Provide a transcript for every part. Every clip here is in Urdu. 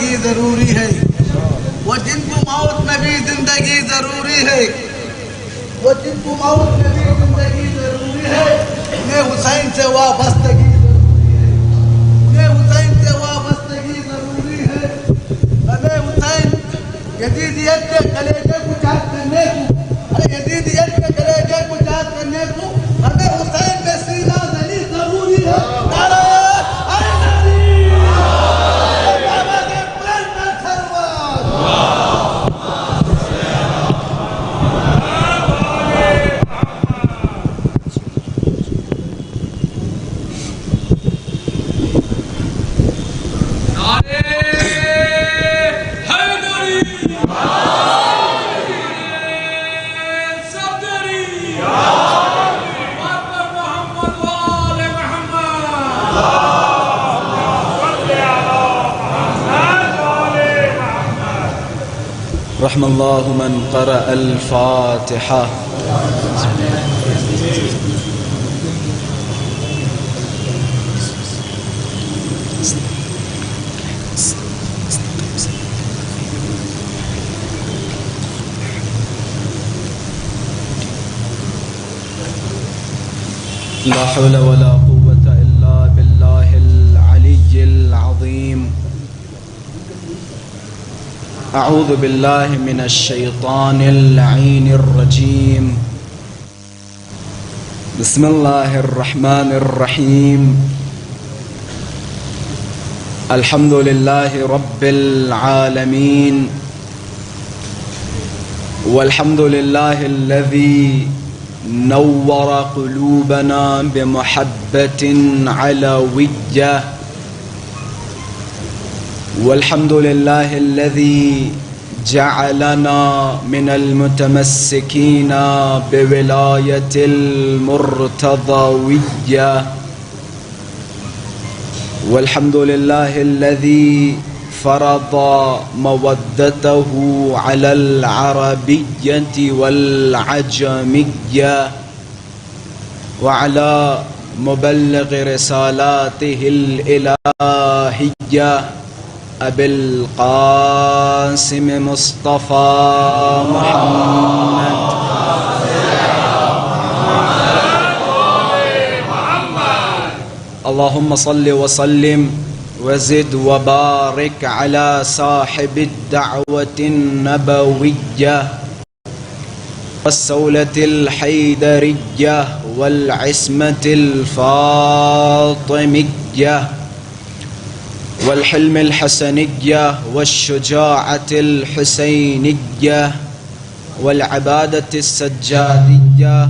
زندگی ضروری ہے، وہ جن کو موت میں بھی زندگی ضروری ہے، وہ جن کو موت میں بھی زندگی ضروری ہے، انہیں حسین سے وابستگی ضروری ہے، انہیں حسین سے وابستگی ضروری ہے۔ ہمیں حسین یزیدیت کے کلیجے کو چاک کرنے کو، یزیدیت کے کلیجے کو چاک کرنے کو ہمیں حسین میں سینہ زنی ضروری ہے۔ نعرہ رحم الله من قرأ الفاتحة. لا حول ولا قوة إلا بالله العلي العظيم. أعوذ بالله من الشيطان اللعين الرجيم. بسم الله الرحمن الرحيم. الحمد لله رب العالمين، والحمد لله الذي نور قلوبنا بمحبة علوية، والحمد لله الذي جعلنا من المتمسكين بولاية المرتضوية، والحمد لله الذي فرض مودته على العربية والعجمية وعلى مبلغ رسالاته الإلهية أبي القاسم مصطفى محمد. اللهم صل وسلم وزد وبارك على صاحب الدعوة النبوية والسولة الحيدرية والعصمة الفاطمية والحلم الحسنية والشجاعة الحسينية والعبادة السجادية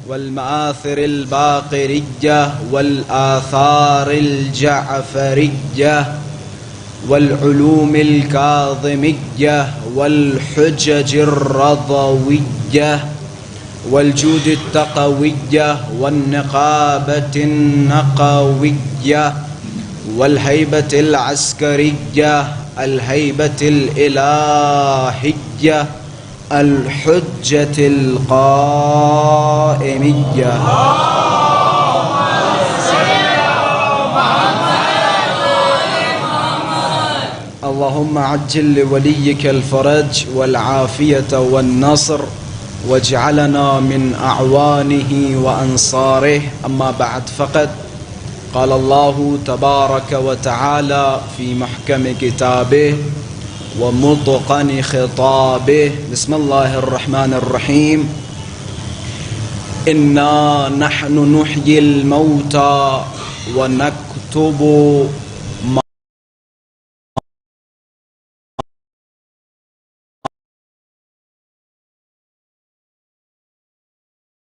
والمآثر الباقرية والآثار الجعفرية والعلوم الكاظمية والحجج الرضوية والجود التقوية والنقابة النقوية والهيبة العسكرية الهيبة الإلهية الحجة القائمية. اللهم عجل لوليك الفرج والعافية والنصر واجعلنا من أعوانه وأنصاره. أما بعد، فقد قال الله تبارك وتعالى في محكم كتابه ومتقن خطابه. بسم الله الرحمن الرحيم. إنا نحن نحيي الموتى ونكتب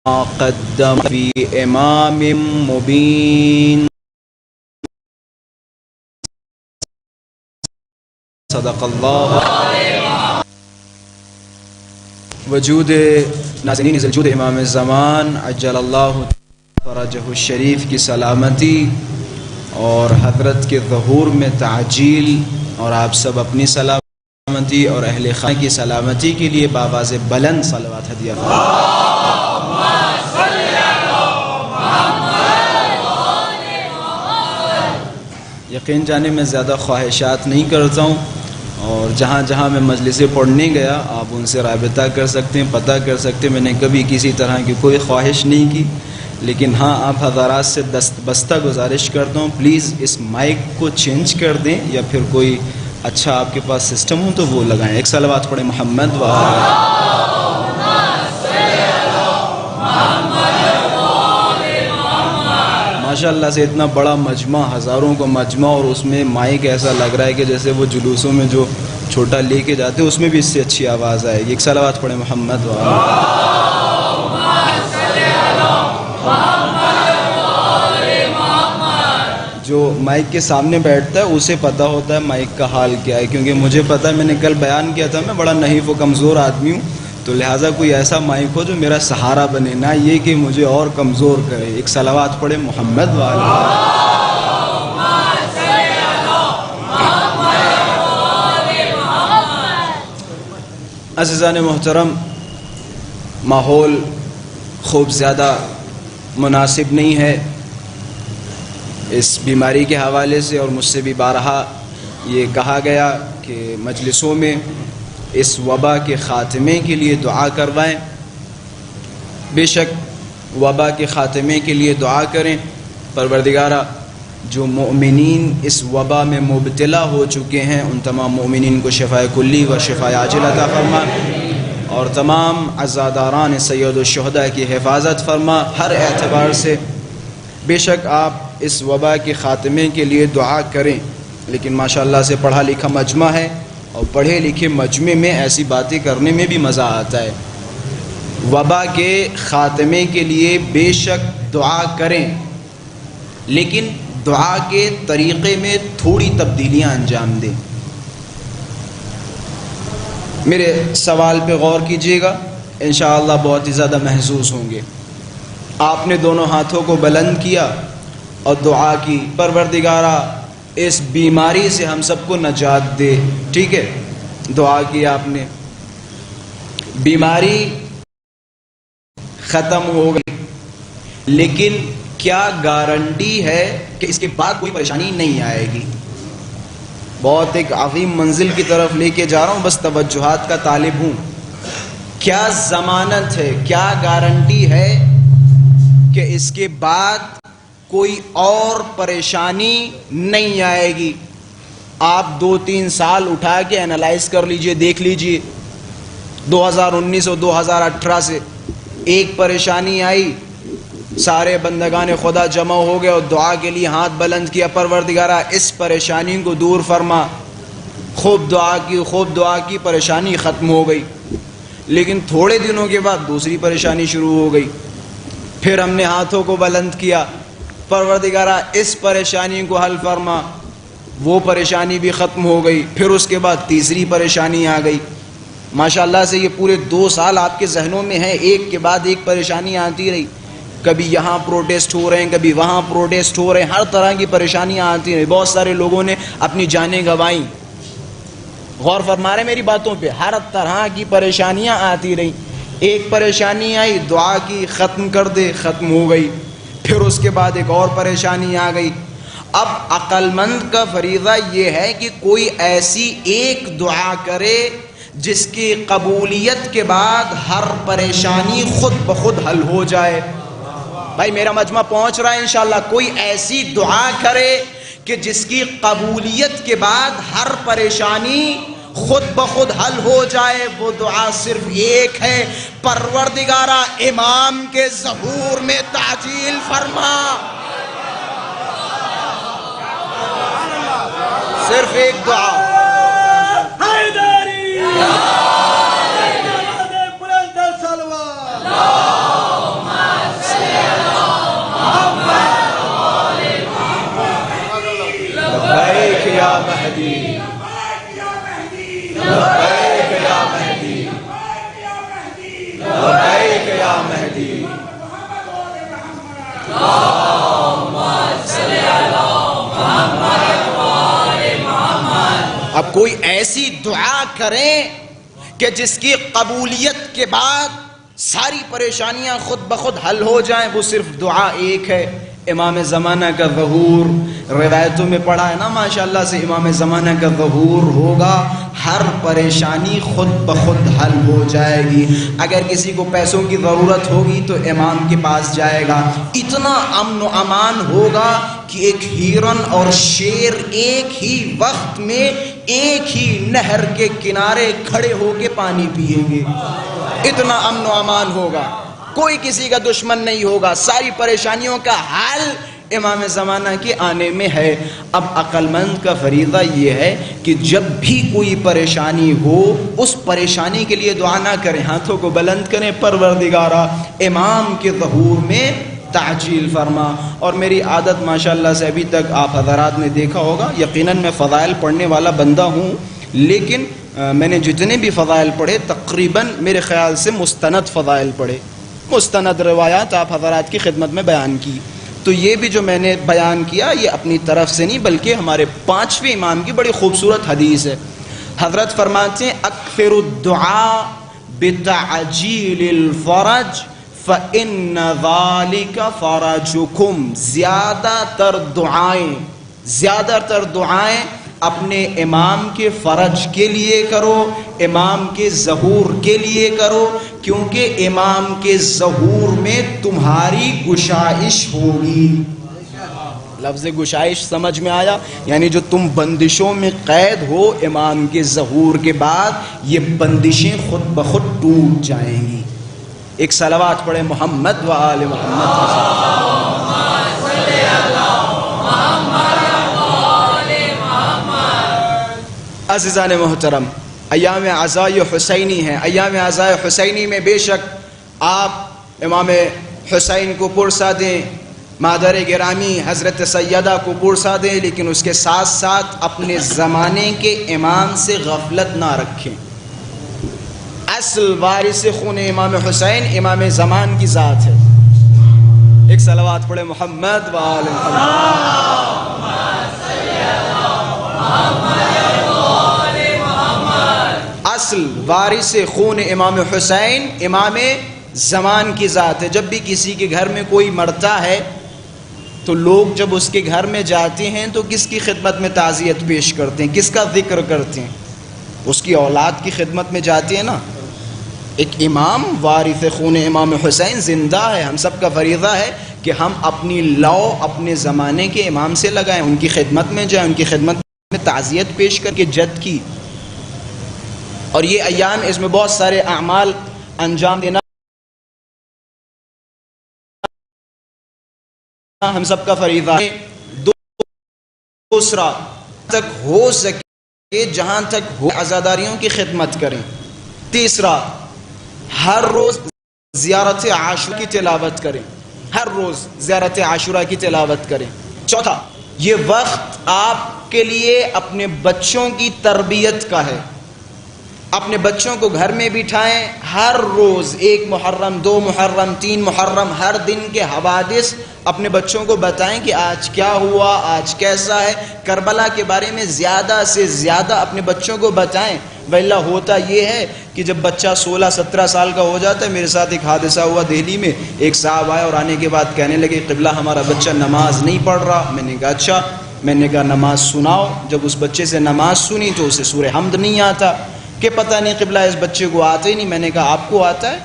ما قدم في إمام مبين. صدق اللہ. وجود ناظرین ذوالجود امام الزمان عجل اللہ فرجہ الشریف کی سلامتی اور حضرت کے ظہور میں تعجیل، اور آپ سب اپنی سلامتی اور اہل خانہ کی سلامتی کے لیے بآواز بلند صلوات ہدیہ فرمائیں. یہ یقین جانے میں زیادہ خواہشات نہیں کرتا ہوں، اور جہاں جہاں میں مجلسیں پڑھنے گیا آپ ان سے رابطہ کر سکتے ہیں، پتہ کر سکتے ہیں۔ میں نے کبھی کسی طرح کی کوئی خواہش نہیں کی، لیکن ہاں آپ حضرات سے بستہ گزارش کرتا ہوں پلیز اس مائک کو چینج کر دیں، یا پھر کوئی اچھا آپ کے پاس سسٹم ہو تو وہ لگائیں۔ ایک صلوات پڑھیں محمد و ماشاء اللہ سے اتنا بڑا مجمع، ہزاروں کا مجمع، اور اس میں مائک ایسا لگ رہا ہے کہ جیسے وہ جلوسوں میں جو چھوٹا لے کے جاتے ہیں اس میں بھی اس سے اچھی آواز آئے گی۔ ایک صلوات پڑھیں محمد و جو مائک کے سامنے بیٹھتا ہے اسے پتہ ہوتا ہے مائک کا حال کیا ہے، کیونکہ مجھے پتہ ہے، میں نے کل بیان کیا تھا میں بڑا نحیف و کمزور آدمی ہوں، تو لہٰذا کوئی ایسا مائک ہو جو میرا سہارا بنے، نہ یہ کہ مجھے اور کمزور کرے۔ ایک صلوات پڑھے محمد والا۔ عزیزان محترم، ماحول خوب زیادہ مناسب نہیں ہے اس بیماری کے حوالے سے، اور مجھ سے بھی بارہا یہ کہا گیا کہ مجلسوں میں اس وبا کے خاتمے کے لیے دعا کروائیں۔ بے شک وبا کے خاتمے کے لیے دعا کریں۔ پروردگارہ، جو مومنین اس وبا میں مبتلا ہو چکے ہیں ان تمام مومنین کو شفائے کلی و شفائے عاجل عطا فرما، اور تمام عزاداران سید الشہداء کی حفاظت فرما ہر اعتبار سے۔ بے شک آپ اس وبا کے خاتمے کے لیے دعا کریں، لیکن ماشاءاللہ سے پڑھا لکھا مجمع ہے، اور پڑھے لکھے مجمع میں ایسی باتیں کرنے میں بھی مزہ آتا ہے۔ وبا کے خاتمے کے لیے بے شک دعا کریں، لیکن دعا کے طریقے میں تھوڑی تبدیلیاں انجام دیں۔ میرے سوال پہ غور کیجیے گا، انشاءاللہ بہت ہی زیادہ محظوظ ہوں گے۔ آپ نے دونوں ہاتھوں کو بلند کیا اور دعا کی، پروردگارہ اس بیماری سے ہم سب کو نجات دے، ٹھیک ہے؟ دعا کی آپ نے، بیماری ختم ہو گئی، لیکن کیا گارنٹی ہے کہ اس کے بعد کوئی پریشانی نہیں آئے گی؟ بہت ایک عظیم منزل کی طرف لے کے جا رہا ہوں، بس توجہات کا طالب ہوں۔ کیا ضمانت ہے، کیا گارنٹی ہے کہ اس کے بعد کوئی اور پریشانی نہیں آئے گی؟ آپ 2-3 سال اٹھا کے انالائز کر لیجئے، دیکھ لیجئے 2019 اور 2018 سے ایک پریشانی آئی، سارے بندگان خدا جمع ہو گئے اور دعا کے لیے ہاتھ بلند کیا، پروردگارہ اس پریشانی کو دور فرما۔ خوب دعا کی، پریشانی ختم ہو گئی، لیکن تھوڑے دنوں کے بعد دوسری پریشانی شروع ہو گئی۔ پھر ہم نے ہاتھوں کو بلند کیا، پروردگارہ اس پریشانی کو حل فرما، وہ پریشانی بھی ختم ہو گئی۔ پھر اس کے بعد تیسری پریشانی آ گئی۔ ماشاءاللہ سے یہ پورے 2 سال آپ کے ذہنوں میں ہیں، ایک کے بعد ایک پریشانی آتی رہی، کبھی یہاں پروٹیسٹ ہو رہے ہیں، کبھی وہاں پروٹیسٹ ہو رہے ہیں، ہر طرح کی پریشانیاں آتی رہی، بہت سارے لوگوں نے اپنی جانیں گنوائیں۔ غور فرما رہے میری باتوں پہ، ہر طرح کی پریشانیاں آتی رہی۔ ایک پریشانی آئی، دعا کی ختم کر دے، ختم ہو گئی۔ پھر اس کے بعد ایک اور پریشانی آ گئی۔ اب عقل مند کا فریضہ یہ ہے کہ کوئی ایسی ایک دعا کرے جس کی قبولیت کے بعد ہر پریشانی خود بخود حل ہو جائے۔ بھائی میرا مجمع پہنچ رہا ہے انشاءاللہ، کوئی ایسی دعا کرے کہ جس کی قبولیت کے بعد ہر پریشانی خود بخود حل ہو جائے۔ وہ دعا صرف ایک ہے، پروردگارہ امام کے ظہور میں تعجیل فرما۔ صرف ایک دعا۔ لبیک یا مہدی، لبیک یا مہدی، لبیک یا مہدی۔ اب کوئی ایسی دعا کریں کہ جس کی قبولیت کے بعد ساری پریشانیاں خود بخود حل ہو جائیں، وہ صرف دعا ایک ہے، امام زمانہ کا ظہور، روایتوں میں پڑھا ہے نا ماشاءاللہ سے، امام زمانہ کا ظہور ہوگا، ہر پریشانی خود بخود حل ہو جائے گی۔ اگر کسی کو پیسوں کی ضرورت ہوگی تو امام کے پاس جائے گا، اتنا امن و امان ہوگا کہ ایک ہرن اور شیر ایک ہی وقت میں ایک ہی نہر کے کنارے کھڑے ہو کے پانی پیئیں گے، اتنا امن و امان ہوگا، کوئی کسی کا دشمن نہیں ہوگا، ساری پریشانیوں کا حل امام زمانہ کے آنے میں ہے۔ اب عقل مند کا فریضہ یہ ہے کہ جب بھی کوئی پریشانی ہو اس پریشانی کے لیے دعا نہ کریں، ہاتھوں کو بلند کریں، پروردگارا امام کے ظہور میں تعجیل فرما۔ اور میری عادت ماشاءاللہ سے ابھی تک آپ حضرات نے دیکھا ہوگا، یقیناً میں فضائل پڑھنے والا بندہ ہوں، لیکن میں نے جتنے بھی فضائل پڑھے تقریباً میرے خیال سے مستند فضائل پڑھے، مستند روایات آپ حضرات کی خدمت میں بیان کی۔ تو یہ بھی جو میں نے بیان کیا یہ اپنی طرف سے نہیں بلکہ ہمارے 5ویں امام کی بڑی خوبصورت حدیث ہے۔ حضرت فرماتے ہیں اکثر الدعاء بتعجیل الفرج فإن ذلك فرجكم، زیادہ تر دعائیں اپنے امام کے فرج کے لیے کرو، امام کے ظہور کے لیے کرو، کیونکہ امام کے ظہور میں تمہاری گشائش ہوگی۔ لفظ گشائش سمجھ میں آیا؟ یعنی جو تم بندشوں میں قید ہو امام کے ظہور کے بعد یہ بندشیں خود بخود ٹوٹ جائیں گی۔ ایک صلوات پڑھے محمد و آل محمد۔ عزیزان محترم، ایام عزائے حسینی ہیں، ایام عزائے حسینی میں بے شک آپ امام حسین کو پرسا دیں، مادر گرامی حضرت سیدہ کو پرسا دیں، لیکن اس کے ساتھ ساتھ اپنے زمانے کے امام سے غفلت نہ رکھیں۔ اصل وارث خون امام حسین امام زمان کی ذات ہے۔ ایک صلوات پڑھے محمد و آل محمد۔ اصل وارث خون امام حسین امام زمان کی ذات ہے۔ جب بھی کسی کے گھر میں کوئی مرتا ہے تو لوگ جب اس کے گھر میں جاتے ہیں تو کس کی خدمت میں تعزیت پیش کرتے ہیں، کس کا ذکر کرتے ہیں؟ اس کی اولاد کی خدمت میں جاتے ہیں نا۔ ایک امام وارث خون امام حسین زندہ ہے، ہم سب کا فریضہ ہے کہ ہم اپنی لو اپنے زمانے کے امام سے لگائیں، ان کی خدمت میں جائیں، ان کی خدمت میں تعزیت پیش کر کے جد کی۔ اور یہ ایام اس میں بہت سارے اعمال انجام دینا ہم سب کا فریضہ ہے۔ دوسرا تک ہو سکے جہاں تک ہو عزاداریوں کی خدمت کریں۔ تیسرا ہر روز زیارت عاشورہ کی تلاوت کریں، ہر روز زیارت عاشورہ کی تلاوت کریں۔ چوتھا یہ وقت آپ کے لیے اپنے بچوں کی تربیت کا ہے، اپنے بچوں کو گھر میں بٹھائیں، ہر روز 1 محرم 2 محرم 3 محرم ہر دن کے حوادث اپنے بچوں کو بتائیں کہ آج کیا ہوا، آج کیسا ہے، کربلا کے بارے میں زیادہ سے زیادہ اپنے بچوں کو بتائیں۔ ویلا ہوتا یہ ہے کہ جب بچہ 16-17 سال کا ہو جاتا ہے، میرے ساتھ ایک حادثہ ہوا دہلی میں، ایک صاحب آئے اور آنے کے بعد کہنے لگے قبلہ ہمارا بچہ نماز نہیں پڑھ رہا۔ میں نے کہا اچھا، میں نے کہا نماز سناؤ۔ جب اس بچے سے نماز سنی تو اسے سورہ حمد نہیں آتا، کہ پتہ نہیں قبلہ اس بچے کو آتا ہی نہیں۔ میں نے کہا آپ کو آتا ہے؟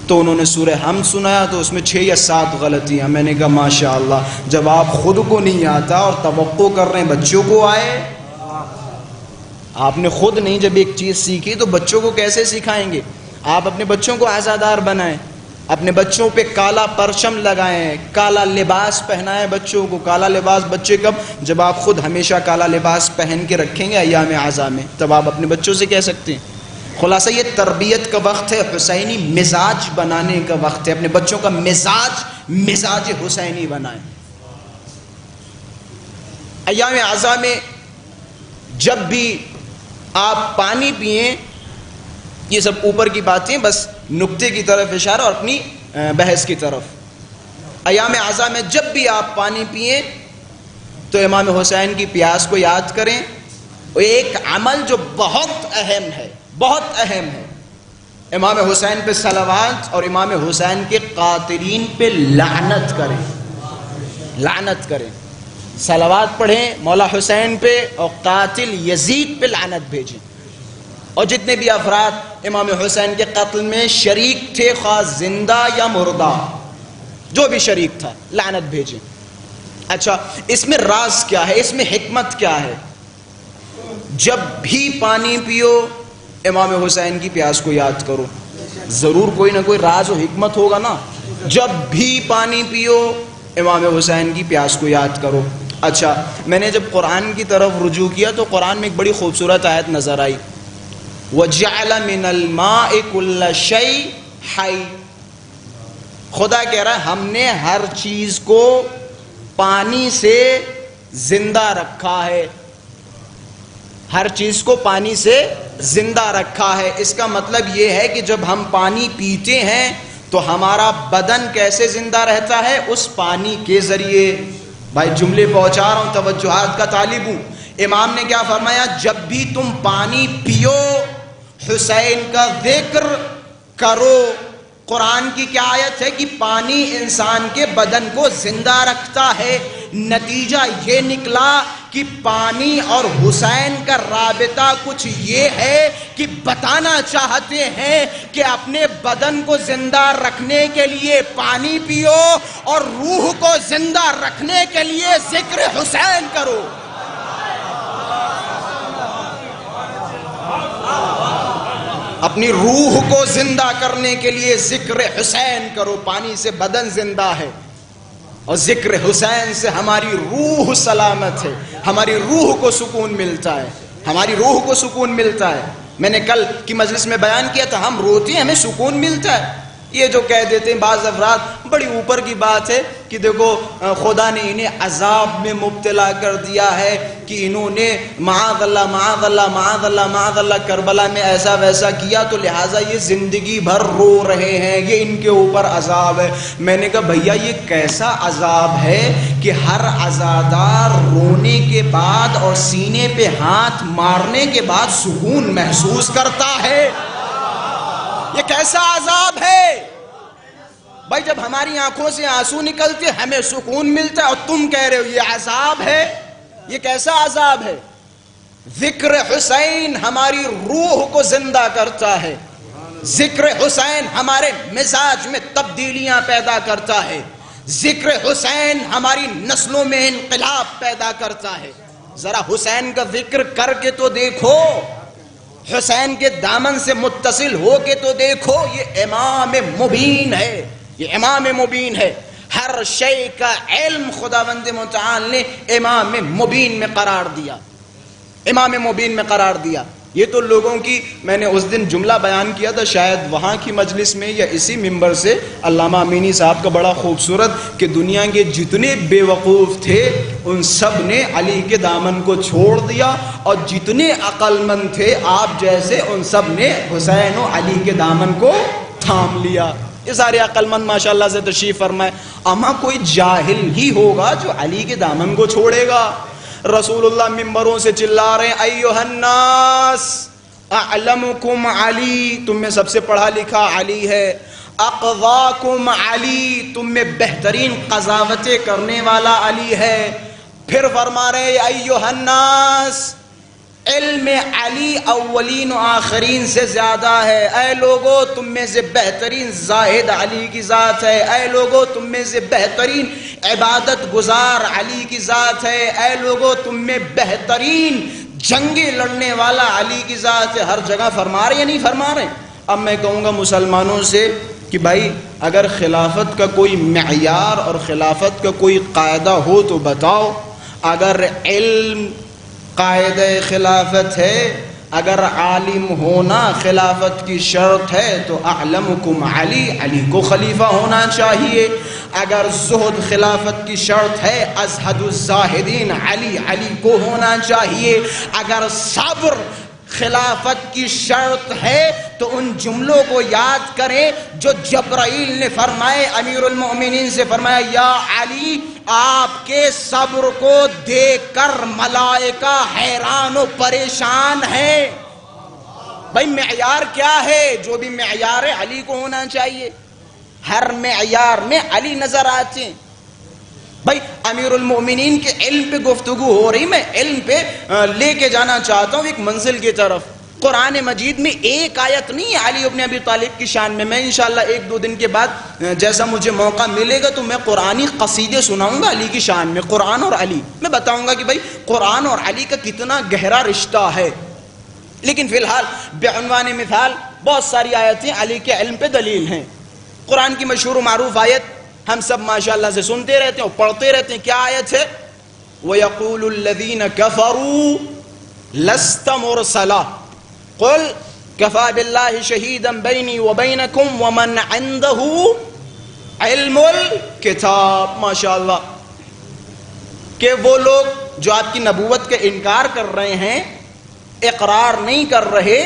تو انہوں نے سورہ حمد سنایا تو اس میں 6 یا 7 غلطیاں۔ میں نے کہا ماشاءاللہ، جب آپ خود کو نہیں آتا اور توقع کر رہے ہیں بچوں کو آئے، آپ نے خود نہیں جب ایک چیز سیکھی تو بچوں کو کیسے سکھائیں گے؟ آپ اپنے بچوں کو عزادار بنائیں، اپنے بچوں پہ کالا پرچم لگائیں، کالا لباس پہنائیں بچوں کو۔ کالا لباس بچے کب؟ جب آپ خود ہمیشہ کالا لباس پہن کے رکھیں گے ایام عزا میں، تب آپ اپنے بچوں سے کہہ سکتے ہیں۔ خلاصہ یہ تربیت کا وقت ہے، حسینی مزاج بنانے کا وقت ہے۔ اپنے بچوں کا مزاج حسینی بنائیں۔ ایام عزا میں جب بھی آپ پانی پئیں، یہ سب اوپر کی باتیں، بس نقطے کی طرف اشارہ اور اپنی بحث کی طرف۔ ایام عزا میں جب بھی آپ پانی پئیں تو امام حسین کی پیاس کو یاد کریں۔ اور ایک عمل جو بہت اہم ہے، بہت اہم ہے، امام حسین پہ صلوات اور امام حسین کے قاتلین پہ لعنت کریں۔ لعنت کریں، صلوات پڑھیں مولا حسین پہ اور قاتل یزید پہ لعنت بھیجیں، اور جتنے بھی افراد امام حسین کے قتل میں شریک تھے خواہ زندہ یا مردہ، جو بھی شریک تھا لعنت بھیجیں۔ اچھا اس میں راز کیا ہے، اس میں حکمت کیا ہے؟ جب بھی پانی پیو امام حسین کی پیاس کو یاد کرو، ضرور کوئی نہ کوئی راز و حکمت ہوگا نا۔ جب بھی پانی پیو امام حسین کی پیاس کو یاد کرو۔ اچھا میں نے جب قرآن کی طرف رجوع کیا تو قرآن میں ایک بڑی خوبصورت آیت نظر آئی، وَجَعَلَ مِنَ الْمَاءِ كُلَّ شَيْءٍ حَيٍّ۔ خدا کہہ رہا ہے ہم نے ہر چیز کو پانی سے زندہ رکھا ہے، ہر چیز کو پانی سے زندہ رکھا ہے۔ اس کا مطلب یہ ہے کہ جب ہم پانی پیتے ہیں تو ہمارا بدن کیسے زندہ رہتا ہے؟ اس پانی کے ذریعے۔ بھائی جملے پہنچا رہا ہوں، توجہات کا طالب ہوں۔ امام نے کیا فرمایا؟ جب بھی تم پانی پیو حسین کا ذکر کرو۔ قرآن کی کیا آیت ہے کہ پانی انسان کے بدن کو زندہ رکھتا ہے۔ نتیجہ یہ نکلا کہ پانی اور حسین کا رابطہ کچھ یہ ہے کہ بتانا چاہتے ہیں کہ اپنے بدن کو زندہ رکھنے کے لیے پانی پیو اور روح کو زندہ رکھنے کے لیے ذکر حسین کرو۔ اپنی روح کو زندہ کرنے کے لیے ذکر حسین کرو۔ پانی سے بدن زندہ ہے اور ذکر حسین سے ہماری روح سلامت ہے، ہماری روح کو سکون ملتا ہے، ہماری روح کو سکون ملتا ہے۔ میں نے کل کی مجلس میں بیان کیا تھا، ہم روتے ہیں ہمیں سکون ملتا ہے۔ یہ جو کہہ دیتے ہیں بعض افراد، بڑی اوپر کی بات ہے کہ دیکھو خدا نے انہیں عذاب میں مبتلا کر دیا ہے کہ انہوں نے معاذ اللہ معاذ اللہ معاذ اللہ معاذ اللہ کربلا میں ایسا ویسا کیا تو لہٰذا یہ زندگی بھر رو رہے ہیں، یہ ان کے اوپر عذاب ہے۔ میں نے کہا بھیا یہ کیسا عذاب ہے کہ ہر عزادار رونے کے بعد اور سینے پہ ہاتھ مارنے کے بعد سکون محسوس کرتا ہے؟ یہ کیسا عذاب ہے بھائی؟ جب ہماری آنکھوں سے آنسو نکلتے ہمیں سکون ملتا ہے اور تم کہہ رہے ہو یہ عذاب ہے؟ یہ کیسا عذاب ہے؟ ذکر حسین ہماری روح کو زندہ کرتا ہے، ذکر حسین ہمارے مزاج میں تبدیلیاں پیدا کرتا ہے، ذکر حسین ہماری نسلوں میں انقلاب پیدا کرتا ہے۔ ذرا حسین کا ذکر کر کے تو دیکھو، حسین کے دامن سے متصل ہو کے تو دیکھو، یہ امام مبین ہے، یہ امام مبین ہے۔ ہر شے کا علم خداوند متعال نے امام مبین میں قرار دیا، امام مبین میں قرار دیا۔ یہ تو لوگوں کی، میں نے اس دن جملہ بیان کیا تھا شاید وہاں کی مجلس میں یا اسی ممبر سے، علامہ امینی صاحب کا بڑا خوبصورت کہ دنیا کے جتنے بے وقوف تھے ان سب نے علی کے دامن کو چھوڑ دیا، اور جتنے عقل مند تھے آپ جیسے ان سب نے حسین و علی کے دامن کو تھام لیا۔ یہ سارے عقل مند ماشاءاللہ سے تشریف فرمائے۔ اما کوئی جاہل ہی ہوگا جو علی کے دامن کو چھوڑے گا؟ رسول اللہ ممبروں سے چلا رہے ہیں ایھا الناس اعلمکم علی، تم میں سب سے پڑھا لکھا علی ہے، اقضاکم علی، تم میں بہترین قضاوتیں کرنے والا علی ہے۔ پھر فرما رہے ہیں ایھا الناس، علم علی اولین و آخرین سے زیادہ ہے، اے لوگو تم میں سے بہترین زاہد علی کی ذات ہے، اے لوگو تم میں سے بہترین عبادت گزار علی کی ذات ہے، اے لوگو تم میں بہترین جنگیں لڑنے والا علی کی ذات ہے۔ ہر جگہ فرما رہے یا نہیں فرما رہے؟ اب میں کہوں گا مسلمانوں سے کہ بھائی اگر خلافت کا کوئی معیار اور خلافت کا کوئی قاعدہ ہو تو بتاؤ۔ اگر علم قاعدہ خلافت ہے، اگر عالم ہونا خلافت کی شرط ہے تو اعلمکم علی، علی کو خلیفہ ہونا چاہیے۔ اگر زہد خلافت کی شرط ہے، ازہد الزاہدین علی، علی کو ہونا چاہیے۔ اگر صبر خلافت کی شرط ہے تو ان جملوں کو یاد کریں جو جبرائیل نے فرمائے، امیر المؤمنین سے فرمایا یا علی آپ کے صبر کو دیکھ کر ملائکہ حیران و پریشان ہیں۔ بھائی معیار کیا ہے؟ جو بھی معیار ہے علی کو ہونا چاہیے۔ ہر معیار میں علی نظر آتے ہیں۔ بھائی امیر المومنین کے علم پہ گفتگو ہو رہی، میں علم پہ لے کے جانا چاہتا ہوں ایک منزل کی طرف۔ قرآن مجید میں ایک آیت نہیں ہے علی ابن ابی طالب کی شان میں۔ میں انشاءاللہ ایک دو دن کے بعد جیسا مجھے موقع ملے گا تو میں قرآنی قصیدے سناؤں گا علی کی شان میں، قرآن اور علی، میں بتاؤں گا کہ بھائی قرآن اور علی کا کتنا گہرا رشتہ ہے۔ لیکن فی الحال بعنوان مثال بہت ساری آیتیں علی کے علم پہ دلیل ہیں۔ قرآن کی مشہور و معروف آیت ہم سب ماشاءاللہ سے سنتے رہتے ہیں اور پڑھتے رہتے ہیں، کیا آیت ہے؟ وَيَقُولُ الَّذِينَ كَفَرُوا لَسْتَ مُرْسَلًا قُلْ كَفَى بِاللَّهِ شَهِيدًا بَيْنِي وَبَيْنَكُمْ وَمَنْ عِنْدَهُ عِلْمُ الْكِتَابِ۔ ماشاءاللہ کہ وہ لوگ جو آپ کی نبوت کا انکار کر رہے ہیں، اقرار نہیں کر رہے،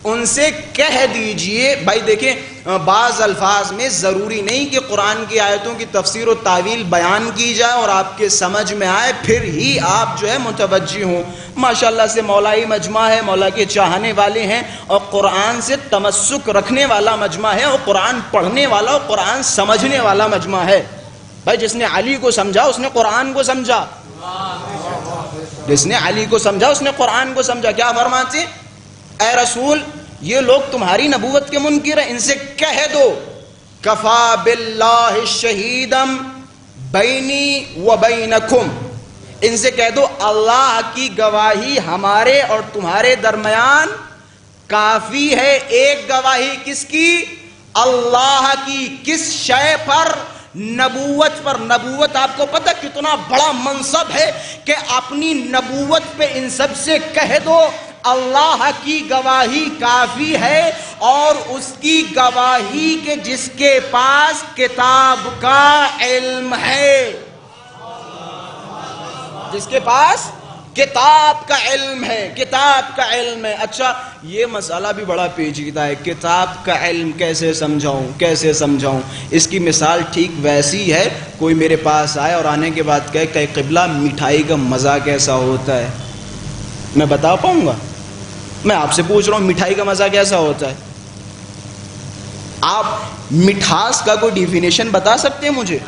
ان سے کہہ دیجئے۔ بھائی دیکھیں بعض الفاظ میں ضروری نہیں کہ قرآن کی آیتوں کی تفسیر و تعویل بیان کی جائے اور آپ کے سمجھ میں آئے پھر ہی آپ جو ہے متوجہ ہوں۔ ماشاءاللہ سے مولائی مجمع ہے، مولا کے چاہنے والے ہیں اور قرآن سے تمسک رکھنے والا مجمع ہے اور قرآن پڑھنے والا اور قرآن سمجھنے والا مجمع ہے۔ بھائی جس نے علی کو سمجھا اس نے قرآن کو سمجھا، جس نے علی کو سمجھا اس نے قرآن کو سمجھا۔ کیا فرماتے؟ اے رسول یہ لوگ تمہاری نبوت کے منکر ہیں، ان سے کہہ دو کفا باللہ شہیدا بینی و بینکم، ان سے کہہ دو اللہ کی گواہی ہمارے اور تمہارے درمیان کافی ہے۔ ایک گواہی کس کی؟ اللہ کی۔ کس شے پر؟ نبوت پر۔ نبوت آپ کو پتہ کتنا بڑا منصب ہے کہ اپنی نبوت پہ ان سب سے کہہ دو اللہ کی گواہی کافی ہے، اور اس کی گواہی کے جس کے پاس کتاب کا علم ہے، جس کے پاس کتاب کا علم ہے، کتاب کا علم ہے۔ اچھا یہ مسئلہ بھی بڑا پیچیدہ ہے، کتاب کا علم کیسے سمجھاؤں، کیسے سمجھاؤں؟ اس کی مثال ٹھیک ویسی ہے، کوئی میرے پاس آئے اور آنے کے بعد کہے کہ قبلہ مٹھائی کا مزہ کیسا ہوتا ہے، میں بتا پاؤں گا؟ میں آپ سے پوچھ رہا ہوں مٹھائی کا مزہ کیسا ہوتا ہے؟ آپ مٹھاس کا کوئی ڈیفینیشن بتا سکتے ہیں مجھے؟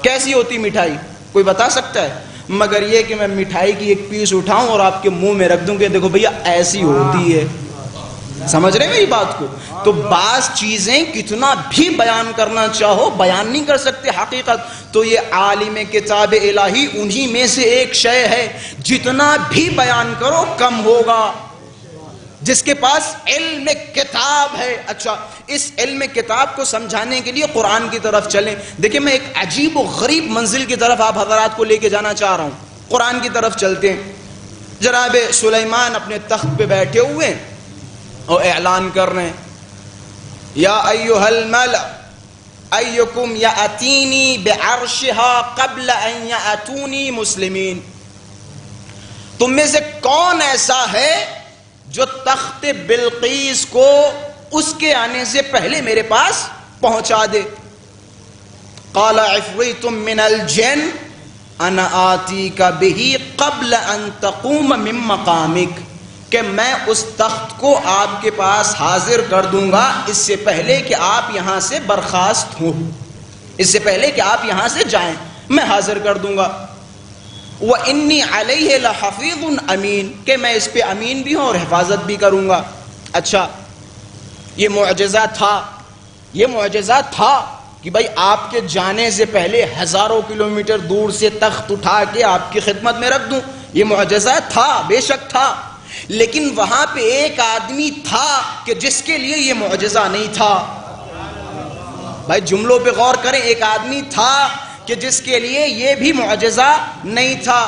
کیسی ہوتی مٹھائی؟ کوئی بتا سکتا ہے؟ مگر یہ کہ میں مٹھائی کی ایک پیس اٹھاؤں اور آپ کے منہ میں رکھ دوں کہ دیکھو بھیا ایسی ہوتی ہے، سمجھ رہے ہیں میری بات کو؟ تو بعض چیزیں کتنا بھی بیان کرنا چاہو بیان نہیں کر سکتے حقیقت۔ تو یہ عالم کتاب الہی انہی میں سے ایک شے ہے، جتنا بھی بیان کرو کم ہوگا، جس کے پاس علم کتاب ہے۔ اچھا اس علم کتاب کو سمجھانے کے لیے قرآن کی طرف چلیں۔ دیکھیں میں ایک عجیب و غریب منزل کی طرف آپ حضرات کو لے کے جانا چاہ رہا ہوں، قرآن کی طرف چلتے ہیں۔ جناب سلیمان اپنے تخت پہ بیٹھے ہوئے ہیں اور اعلان کر رہے ہیں یا ایھا الملأ ایکم یأتینی بعرشها قبل ان یأتونی مسلمین، تم میں سے کون ایسا ہے جو تخت بلقیس کو اس کے آنے سے پہلے میرے پاس پہنچا دے؟ قال عفریت من الجن انا آتیک بہ قبل ان تقوم من مقامک، کہ میں اس تخت کو آپ کے پاس حاضر کر دوں گا اس سے پہلے کہ آپ یہاں سے برخاست ہوں، اس سے پہلے کہ آپ یہاں سے جائیں میں حاضر کر دوں گا۔ وَإِنِّي عَلَيْهِ لَحَفِيظٌ امین، کہ میں اس پہ امین بھی ہوں اور حفاظت بھی کروں گا۔ اچھا یہ معجزہ تھا، یہ معجزہ تھا کہ بھائی آپ کے جانے سے پہلے ہزاروں کلومیٹر دور سے تخت اٹھا کے آپ کی خدمت میں رکھ دوں، یہ معجزہ تھا، بے شک تھا۔ لیکن وہاں پہ ایک آدمی تھا کہ جس کے لیے یہ معجزہ نہیں تھا۔ بھائی جملوں پہ غور کریں، ایک آدمی تھا کہ جس کے لیے یہ بھی معجزہ نہیں تھا۔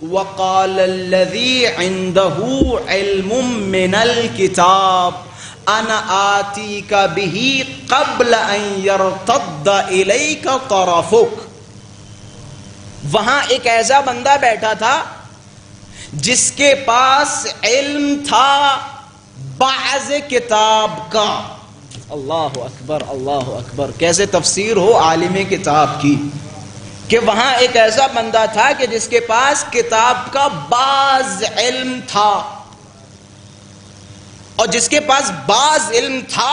وَقَالَ الَّذِي عِنْدَهُ عِلْمٌ مِّنَ الْكِتَابِ أَنَا آتِيكَ بِهِ قَبْلَ أَن يَرْتَدَّ إِلَيْكَ طَرَفُكَ، وہاں ایک ایسا بندہ بیٹھا تھا جس کے پاس علم تھا بعض کتاب کا۔ اللہ اکبر، اللہ اکبر، کیسے تفسیر ہو عالم کتاب کی کہ وہاں ایک ایسا بندہ تھا کہ جس کے پاس کتاب کا بعض علم تھا، اور جس کے پاس بعض علم تھا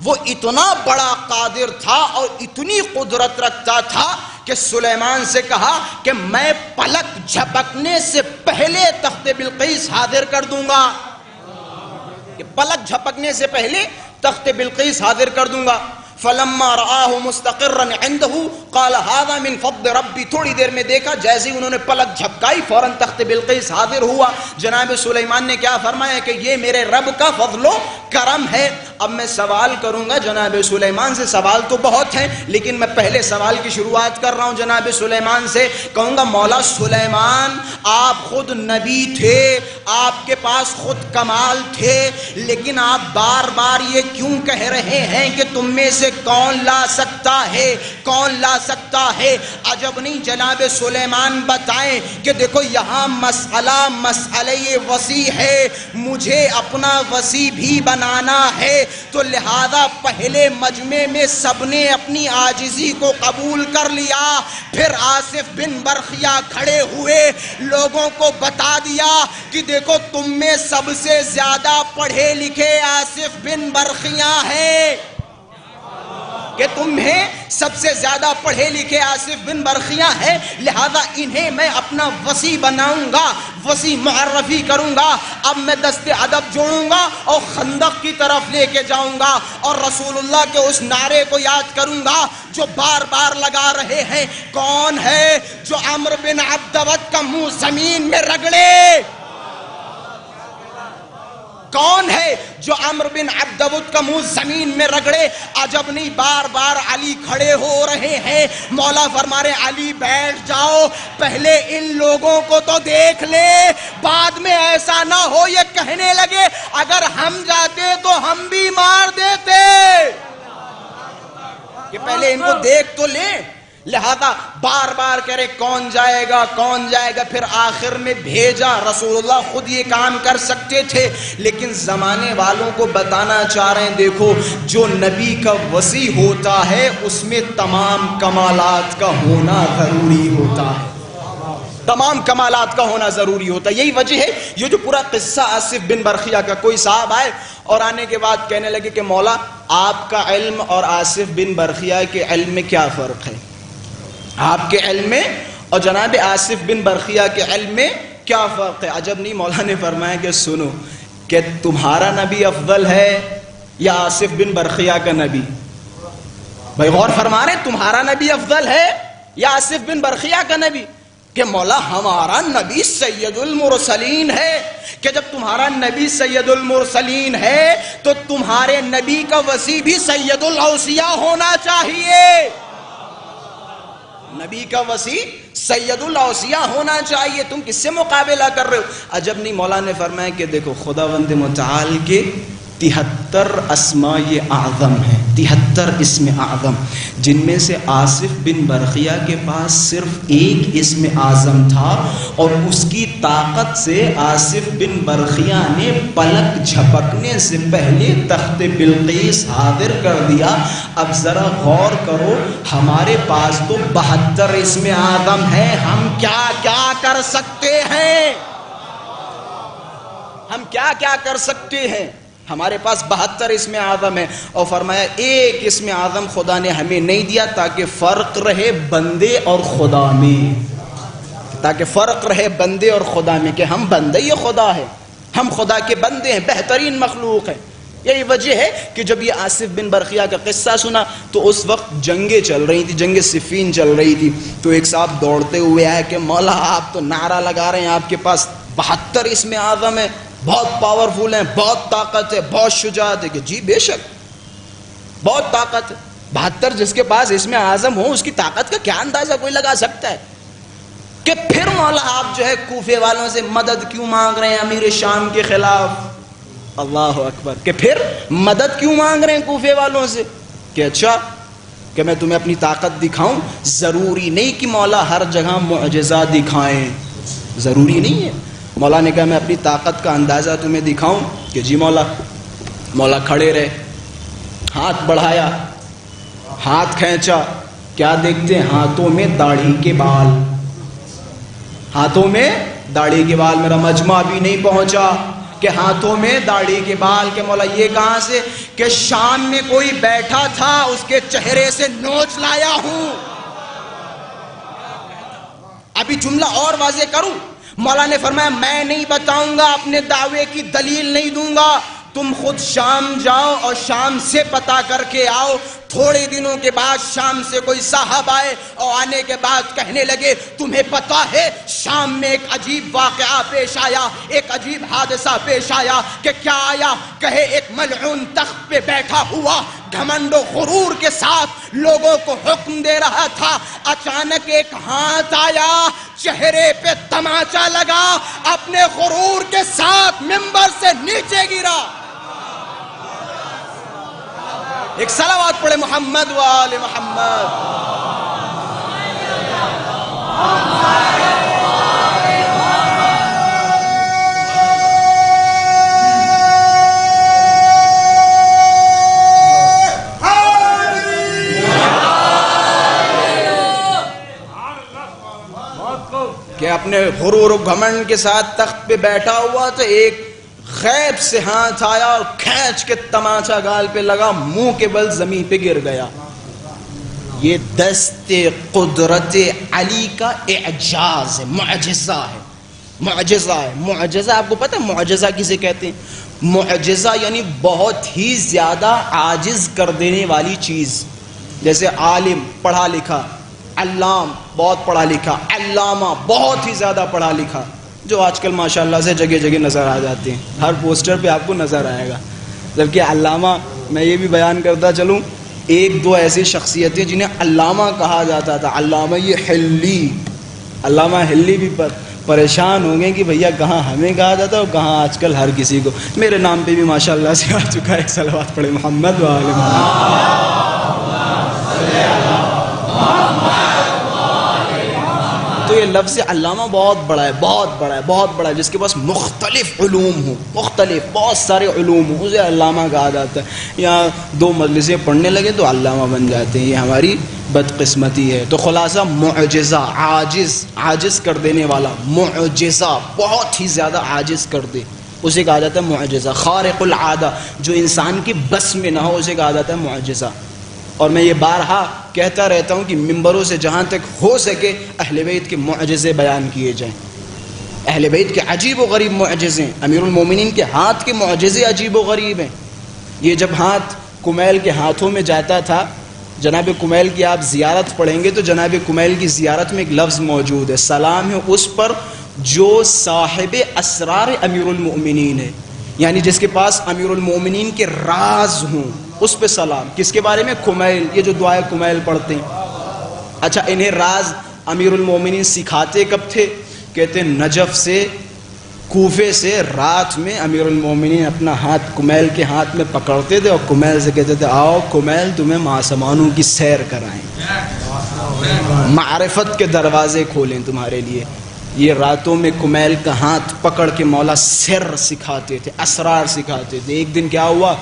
وہ اتنا بڑا قادر تھا اور اتنی قدرت رکھتا تھا کہ سلیمان سے کہا کہ میں پلک جھپکنے سے پہلے تخت بلقیس حاضر کر دوں گا، کہ پلک جھپکنے سے پہلے تخت بلقیس حاضر کر دوں گا. فلما رآہ مستقرا عنده قال هذا من فضل ربی. تھوڑی دیر میں دیکھا جیسے انہوں نے پلک جھپکائی فوراً تخت بلقیس حاضر ہوا. جناب سلیمان نے کیا فرمایا کہ یہ میرے رب کا فضل و کرم ہے. اب میں سوال کروں گا جناب سلیمان سے، سوال تو بہت ہیں لیکن میں پہلے سوال کی شروعات کر رہا ہوں جناب سلیمان سے. کہوں گا مولا سلیمان آپ خود نبی تھے، آپ کے پاس خود کمال تھے، لیکن آپ بار بار یہ کیوں کہہ رہے ہیں کہ تم میں سے کون لا سکتا ہے، کون لا سکتا ہے؟ عجب نہیں جناب سلیمان بتائیں کہ دیکھو یہاں مسئلہ وسیع ہے، مجھے اپنا وسیع بھی بنانا ہے، تو لہذا پہلے مجمع میں سب نے اپنی عاجزی کو قبول کر لیا. پھر آصف بن برخیہ کھڑے ہوئے، لوگوں کو بتا دیا کہ دیکھو تم میں سب سے زیادہ پڑھے لکھے آصف بن برخیہ ہیں، کہ تمہیں سب سے زیادہ پڑھے لکھے آصف بن برخیہ ہیں، لہذا انہیں میں اپنا وسیع بناؤں گا، وسیع معرفی کروں گا. اب میں دست ادب جوڑوں گا اور خندق کی طرف لے کے جاؤں گا اور رسول اللہ کے اس نعرے کو یاد کروں گا جو بار بار لگا رہے ہیں. کون ہے جو عمرو بن عبدود کا منہ زمین میں رگڑے؟ کون ہے جو عمرو بن عبدود کا منہ زمین میں رگڑے؟ عجب نہیں بار بار علی کھڑے ہو رہے ہیں. مولا فرما رہے علی بیٹھ جاؤ، پہلے ان لوگوں کو تو دیکھ لے، بعد میں ایسا نہ ہو یہ کہنے لگے اگر ہم جاتے تو ہم بھی مار دیتے، کہ پہلے ان کو دیکھ تو لیں. لہذا بار بار کہہ رہے کون جائے گا کون جائے گا. پھر آخر میں بھیجا. رسول اللہ خود یہ کام کر سکتے تھے لیکن زمانے والوں کو بتانا چاہ رہے ہیں دیکھو جو نبی کا وسیع ہوتا ہے اس میں تمام کمالات کا ہونا ضروری ہوتا ہے، تمام کمالات کا ہونا ضروری ہوتا ہے. یہی وجہ ہے یہ جو پورا قصہ آصف بن برخیہ کا. کوئی صاحب آئے اور آنے کے بعد کہنے لگے کہ مولا آپ کا علم اور آصف بن برخیہ کے علم میں کیا فرق ہے؟ آپ کے علم میں اور جناب آصف بن برخیہ کے علم میں کیا فرق ہے؟ عجب نہیں مولا نے فرمایا کہ سنو کہ تمہارا نبی افضل ہے یا آصف بن برخیہ کا نبی؟ بھائی غور فرما رہے تمہارا نبی افضل ہے یا آصف بن برخیہ کا نبی؟ کہ مولا ہمارا نبی سید المرسلین ہے. کہ جب تمہارا نبی سید المرسلین ہے تو تمہارے نبی کا وسیع بھی سید الاوصیاء ہونا چاہیے، نبی کا وسیع سید الاوصیاء ہونا چاہیے. تم کس سے مقابلہ کر رہے ہو؟ عجب نہیں مولا نے فرمایا کہ دیکھو خداوند متعال کے 73 اسماء اعظم ہیں، 73 اسم اعظم، جن میں سے آصف بن برخیہ کے پاس صرف ایک اسم اعظم تھا اور اس کی طاقت سے آصف بن برخیہ نے پلک جھپکنے سے پہلے تخت بلقیس حاضر کر دیا. اب ذرا غور کرو ہمارے پاس تو 72 اسم اعظم ہیں، ہم کیا کیا کر سکتے ہیں؟ ہم کیا کیا کر سکتے ہیں؟ ہمارے پاس 72 اسم اعظم ہے. اور فرمایا ایک اسم اعظم خدا نے ہمیں نہیں دیا تاکہ فرق رہے بندے اور خدا میں، تاکہ فرق رہے بندے اور خدا میں، کہ ہم بندے ہی خدا ہے، ہم خدا کے بندے ہیں، بہترین مخلوق ہیں. یہی وجہ ہے کہ جب یہ آصف بن برخیہ کا قصہ سنا تو اس وقت جنگیں چل رہی تھی، جنگ صفین چل رہی تھی. تو ایک صاحب دوڑتے ہوئے آئے کہ مولا آپ تو نعرہ لگا رہے ہیں آپ کے پاس 72 اسم اعظم ہے، بہت پاورفل ہیں، بہت طاقت ہے، بہت شجاعت ہے. کہ جی بے شک بہت طاقت ہے. 72 جس کے پاس اسم اعظم ہو اس کی طاقت کا کیا اندازہ کوئی لگا سکتا ہے؟ کہ پھر مولا آپ جو ہے کوفے والوں سے مدد کیوں مانگ رہے ہیں امیر شام کے خلاف؟ اللہ اکبر. کہ پھر مدد کیوں مانگ رہے ہیں کوفے والوں سے؟ کہ اچھا کہ میں تمہیں اپنی طاقت دکھاؤں؟ ضروری نہیں کہ مولا ہر جگہ معجزہ دکھائیں، ضروری نہیں ہے. مولا نے کہا میں اپنی طاقت کا اندازہ تمہیں دکھاؤں؟ کہ جی مولا. مولا کھڑے رہے، ہاتھ بڑھایا، ہاتھ کھینچا، کیا دیکھتے ہیں؟ ہاتھوں میں داڑھی کے بال، ہاتھوں میں داڑھی کے بال. میرا مجمع بھی نہیں پہنچا کہ ہاتھوں میں داڑھی کے بال. کہ مولا یہ کہاں سے؟ کہ شام میں کوئی بیٹھا تھا اس کے چہرے سے نوچ لایا ہوں. ابھی جملہ اور واضح کروں. مولا نے فرمایا میں نہیں بتاؤں گا، اپنے دعوے کی دلیل نہیں دوں گا، تم خود شام جاؤ اور شام سے پتا کر کے آؤ. تھوڑے دنوں کے بعد شام سے کوئی صاحب آئے اور آنے کے بعد کہنے لگے تمہیں پتا ہے شام میں ایک عجیب واقعہ پیش آیا، ایک عجیب حادثہ پیش آیا. کہ کیا آیا؟ کہے ایک ملعون تخت پہ بیٹھا ہوا گھمنڈ و غرور کے ساتھ لوگوں کو حکم دے رہا تھا. اچانک ایک ہاتھ آیا، چہرے پہ تماچا لگا، اپنے غرور کے ساتھ منبر سے نیچے گرا. ایک صلوات پڑھے محمد و آل محمد. کہ اپنے غرور و گھمنڈ کے ساتھ تخت پہ بیٹھا ہوا تو ایک غیب سے ہاتھ آیا اور کھینچ کے تماچا گال پہ لگا، منہ کے بل زمین پہ گر گیا. یہ دست قدرت علی کا اعجاز ہے، معجزہ ہے. معجزہ ہے. معجزہ آپ کو پتہ ہے معجزہ کسے کہتے ہیں؟ معجزہ یعنی بہت ہی زیادہ عاجز کر دینے والی چیز. جیسے عالم پڑھا لکھا، علام بہت پڑھا لکھا، علامہ بہت ہی زیادہ پڑھا لکھا، جو آج کل ماشاءاللہ سے جگہ جگہ نظر آ جاتے ہیں. ہر پوسٹر پہ آپ کو نظر آئے گا. جبکہ علامہ، میں یہ بھی بیان کرتا چلوں، ایک دو ایسی شخصیتیں جنہیں علامہ کہا جاتا تھا. علامہ یہ حلی، علامہ حلی بھی پریشان ہوں گے کہ بھیا کہاں ہمیں کہا جاتا ہے اور کہاں آج کل ہر کسی کو. میرے نام پہ بھی ماشاءاللہ سے آ چکا ہے. ایک صلوات پڑھے محمد و آل محمد. تو یہ لفظ علامہ بہت بڑا ہے، بہت بڑا ہے، بہت بڑا ہے، جس کے پاس مختلف علوم ہوں، مختلف بہت سارے علوم ہوں، اسے علامہ کہا جاتا ہے. یا دو مجلسیں پڑھنے لگے تو علامہ بن جاتے ہیں. یہ ہماری بدقسمتی ہے. تو خلاصہ معجزہ، عاجز کر دینے والا، معجزہ بہت ہی زیادہ عاجز کر دے، اسے کہا جاتا ہے معجزہ. خارق العادہ، جو انسان کی بس میں نہ ہو، اسے کہا جاتا ہے معجزہ. اور میں یہ بارہا کہتا رہتا ہوں کہ ممبروں سے جہاں تک ہو سکے اہل بیت کے معجزے بیان کیے جائیں. اہل بیت کے عجیب و غریب معجزے، امیر المومنین کے ہاتھ کے معجزے عجیب و غریب ہیں. یہ جب ہاتھ کمیل کے ہاتھوں میں جاتا تھا، جناب کمیل کی آپ زیارت پڑھیں گے تو جناب کمیل کی زیارت میں ایک لفظ موجود ہے، سلام ہے اس پر جو صاحب اسرار امیر المومنین ہے، یعنی جس کے پاس امیر المومنین کے راز ہوں، اس پہ سلام. کس کے بارے میں؟ کمیل. یہ جو دعائے کمیل پڑھتے ہیں. اچھا، انہیں راز امیر المومنین سکھاتے کب تھے؟ کہتے ہیں نجف سے، کوفے سے رات میں امیر المومنین اپنا ہاتھ کمیل کے ہاتھ میں پکڑتے تھے اور کمیل سے کہتے تھے آؤ کمیل تمہیں آسمانوں کی سیر کرائیں، معرفت کے دروازے کھولیں تمہارے لیے. یہ راتوں میں کمیل کا ہاتھ پکڑ کے مولا سر سکھاتے تھے، اسرار سکھاتے تھے. ایک دن کیا ہوا،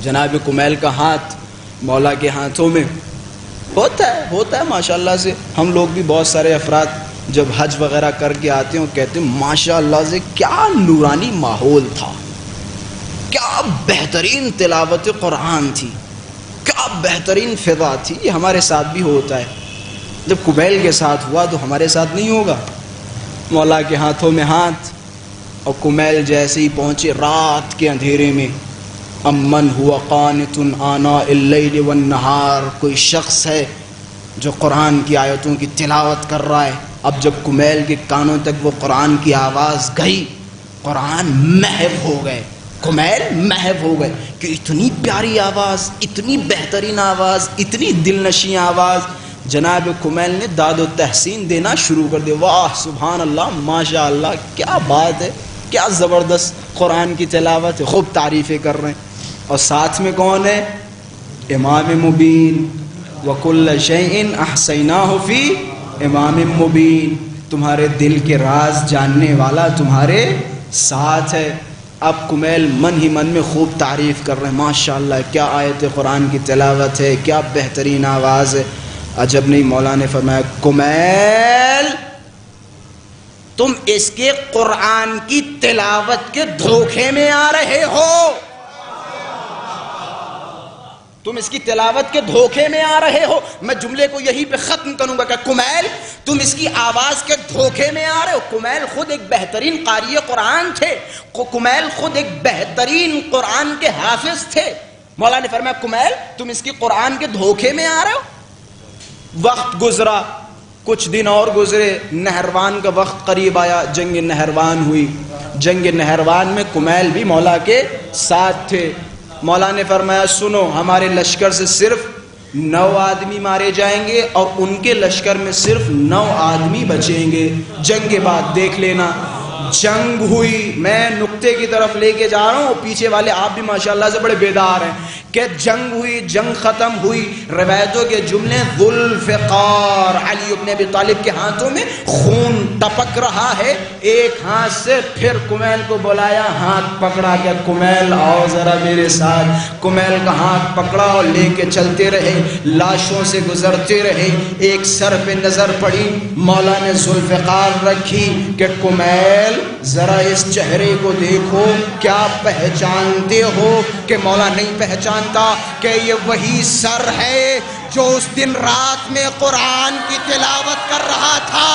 جناب کمیل کا ہاتھ مولا کے ہاتھوں میں ہوتا ہے ماشاءاللہ سے. ہم لوگ بھی بہت سارے افراد جب حج وغیرہ کر کے آتے ہیں کہتے ہیں ماشاءاللہ سے کیا نورانی ماحول تھا، کیا بہترین تلاوت قرآن تھی، کیا بہترین فضا تھی. یہ ہمارے ساتھ بھی ہوتا ہے. جب کمیل کے ساتھ ہوا تو ہمارے ساتھ نہیں ہوگا. مولا کے ہاتھوں میں ہاتھ اور کمیل جیسے ہی پہنچے رات کے اندھیرے میں، امن ہوا قانت آناء اللیل والنہار، کوئی شخص ہے جو قرآن کی آیتوں کی تلاوت کر رہا ہے. اب جب کمیل کے کانوں تک وہ قرآن کی آواز گئی، قرآن محو ہو گئے، کمیل محو ہو گئے کہ اتنی پیاری آواز، اتنی بہترین آواز، اتنی دل نشیں آواز. جناب کمیل نے داد و تحسین دینا شروع کر دیا. واہ سبحان اللہ، ماشاء اللہ، کیا بات ہے، کیا زبردست قرآن کی تلاوت ہے. خوب تعریفیں کر رہے ہیں. اور ساتھ میں کون ہے؟ امام مبین. وَكُلَّ شَيْءٍ أَحْصَيْنَاهُ فِي امام مبین. تمہارے دل کے راز جاننے والا تمہارے ساتھ ہے. اب کمیل من ہی من میں خوب تعریف کر رہے ہیں، ماشاءاللہ کیا آیت قرآن کی تلاوت ہے، کیا بہترین آواز ہے. عجب نہیں، مولا نے فرمایا کمیل تم اس کے قرآن کی تلاوت کے دھوکے میں آ رہے ہو. تم اس کی تلاوت کے دھوکے میں آ رہے ہو. میں جملے کو یہی پہ ختم کروں گا کہ کمیل تم اس کی آواز کے دھوکے میں آ رہے ہو. کمیل خود ایک بہترین قاری قرآن تھے. کمیل خود ایک بہترین قرآن کے حافظ تھے. مولا نے فرمایا کمیل تم اس کی قرآن کے دھوکے میں آ رہے ہو. وقت گزرا, کچھ دن اور گزرے, نہروان کا وقت قریب آیا, جنگ نہروان ہوئی. جنگ نہروان میں کمیل بھی مولا کے ساتھ تھے. مولا نے فرمایا سنو, ہمارے لشکر سے صرف 9 آدمی مارے جائیں گے اور ان کے لشکر میں صرف 9 آدمی بچیں گے. جنگ کے بعد دیکھ لینا. جنگ ہوئی. میں نقطے کی طرف لے کے جا رہا ہوں, پیچھے والے آپ بھی ماشاءاللہ سے بڑے بیدار ہیں کہ جنگ ہوئی, جنگ ختم ہوئی. روایتوں کے جملے, ذوالفقار علی ابن ابی طالب کے ہاتھوں میں خون ٹپک رہا ہے. ایک ہاتھ سے پھر کمیل کو بلایا, ہاتھ پکڑا کہ کمیل آؤ ذرا میرے ساتھ. کمیل کا ہاتھ پکڑا اور لے کے چلتے رہے, لاشوں سے گزرتے رہے. ایک سر پہ نظر پڑی, مولا نے ذوالفقار رکھی کہ کمیل ذرا اس چہرے کو دیکھو, کیا پہچانتے ہو؟ کہ مولا نہیں پہچانتا, کہ یہ وہی سر ہے جو اس دن رات میں قرآن کی تلاوت کر رہا تھا.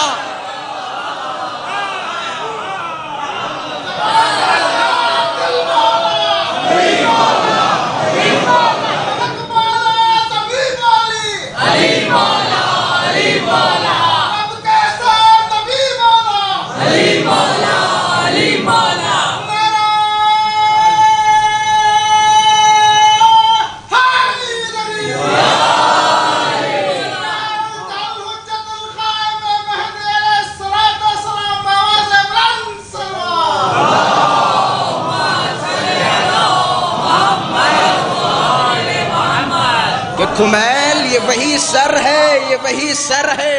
کمیل یہ وہی سر ہے, یہ وہی سر ہے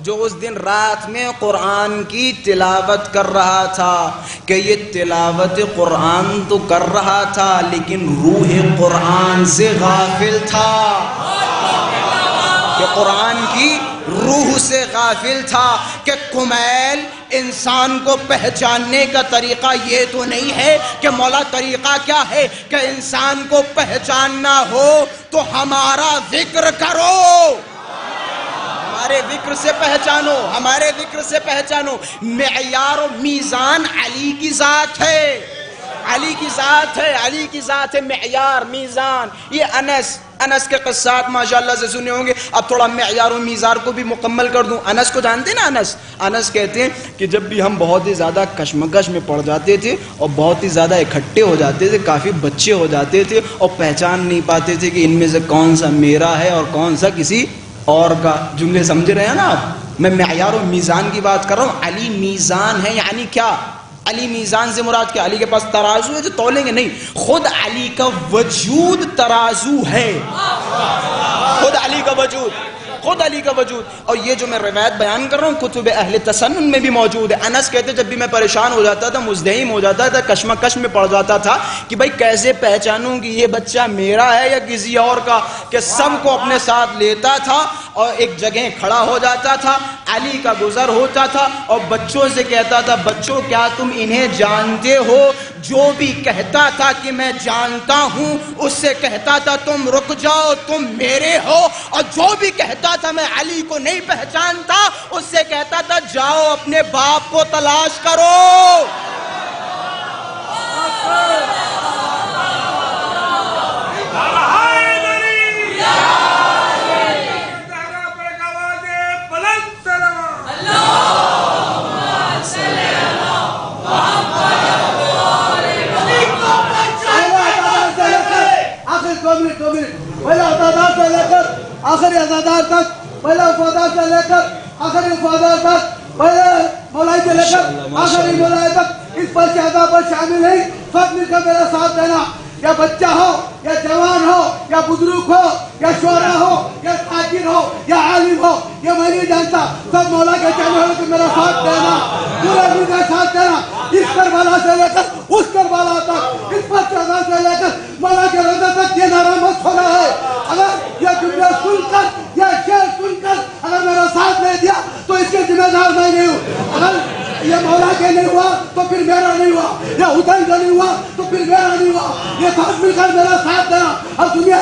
جو اس دن رات میں قرآن کی تلاوت کر رہا تھا. کہ یہ تلاوت قرآن تو کر رہا تھا لیکن روح قرآن سے غافل تھا. کہ قرآن کی روح سے غافل تھا. کہ کمیل انسان کو پہچاننے کا طریقہ یہ تو نہیں ہے کہ مولا طریقہ کیا ہے کہ انسان کو پہچاننا ہو تو ہمارا ذکر کرو, ہمارے ذکر سے پہچانو, ہمارے ذکر سے پہچانو. معیار و میزان علی کی ذات ہے, علی کی ذات ہے, علی کی ذات ہے. معیار, میزان. یہ انس کے قصات ماشاءاللہ سے سنے ہوں گے. اب تھوڑا معیار و میزان کو بھی مکمل کر دوں. انس کو جانتے نا؟ انس کہتے ہیں کہ جب بھی ہم بہت ہی زیادہ کشمکش میں پڑ جاتے تھے اور بہت ہی زیادہ اکٹھے ہو جاتے تھے, کافی بچے ہو جاتے تھے اور پہچان نہیں پاتے تھے کہ ان میں سے کون سا میرا ہے اور کون سا کسی اور کا. جملے سمجھ رہے ہیں نا آپ؟ میں معیار و میزان کی بات کر رہا ہوں. علی میزان ہے, یعنی کیا؟ علی میزان سے مراد کیا؟ علی کے پاس ترازو ہے جو تولیں گے؟ نہیں, خود علی کا وجود ترازو ہے. خود علی کا وجود, خود علی کا وجود. اور یہ جو میں روایت بیان کر رہا ہوں کتب اہل تسنن میں بھی موجود ہے. انس کہتے جب بھی میں پریشان ہو جاتا تھا, مزدحم ہو جاتا تھا, کشمکش میں پڑ جاتا تھا کہ بھائی کیسے پہچانوں کہ یہ بچہ میرا ہے یا کسی اور کا, کہ سب کو اپنے ساتھ لیتا تھا اور ایک جگہ کھڑا ہو جاتا تھا. علی کا گزر ہوتا تھا اور بچوں سے کہتا تھا, بچوں کیا تم انہیں جانتے ہو؟ جو بھی کہتا تھا کہ میں جانتا ہوں اس سے کہتا تھا تم رک جاؤ, تم میرے ہو. اور جو بھی کہتا تھا میں علی کو نہیں پہچانتا اس سے کہتا تھا جاؤ اپنے باپ کو تلاش کرو. پہلا عزادار سے لے کر آخری عزادار تک, پہلا وفادار سے لے کر آخری وفادار تک, پہلے مولائی سے لے کر آخری مولائی تک اس پر شہدا پر شامل نہیں. سب مل کر میرا ساتھ دینا, یا بچہ ہو یا جوان ہو یا بزرگ ہو یا شعرا ہو یا تاجر ہو یا عالم ہو, یہ میں نہیں جانتا. سب مولا کے چاہنے والے کو میرا ساتھ دینا, پورے دل کا ساتھ دینا. اس کربلا سے لے کر اس کربلا تک, اس پر شہدا سے لے کر مولا کے روزہ تک یہ نعرہ مت ہونا ہے. اگر یہ جملے سن کر, یہ شعر سن کر اگر میرا ساتھ نہیں دیا تو اس کے ذمہ دار میں نہیں ہوں. اگر یہ مولا کے نہیں ہوا تو پھر میرا نہیں ہوا, یہ حسین کا نہیں ہوا تو پھر میرا نہیں ہوا. یہ سب مل کر میرا ساتھ دینا. اور سنیے,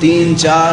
3 4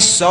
100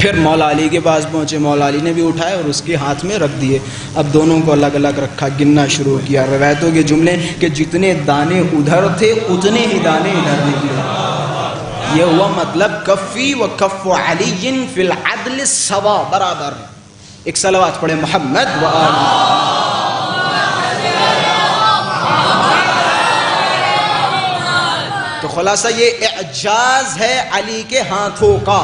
پھر مولا علی کے پاس پہنچے، مولا علی نے بھی اٹھائے اور اس کے ہاتھ میں رکھ دیے. اب دونوں کو الگ الگ رکھا، گننا شروع کیا. روایتوں کے جملے کہ جتنے دانے ادھر تھے اتنے ہی دانے ادھر نکلے. یہ ہوا مطلب کفی و کف علی فی العدل سوا، برابر. ایک صلوات پڑھے محمد و آل. تو خلاصہ یہ اعجاز ہے علی کے ہاتھوں کا.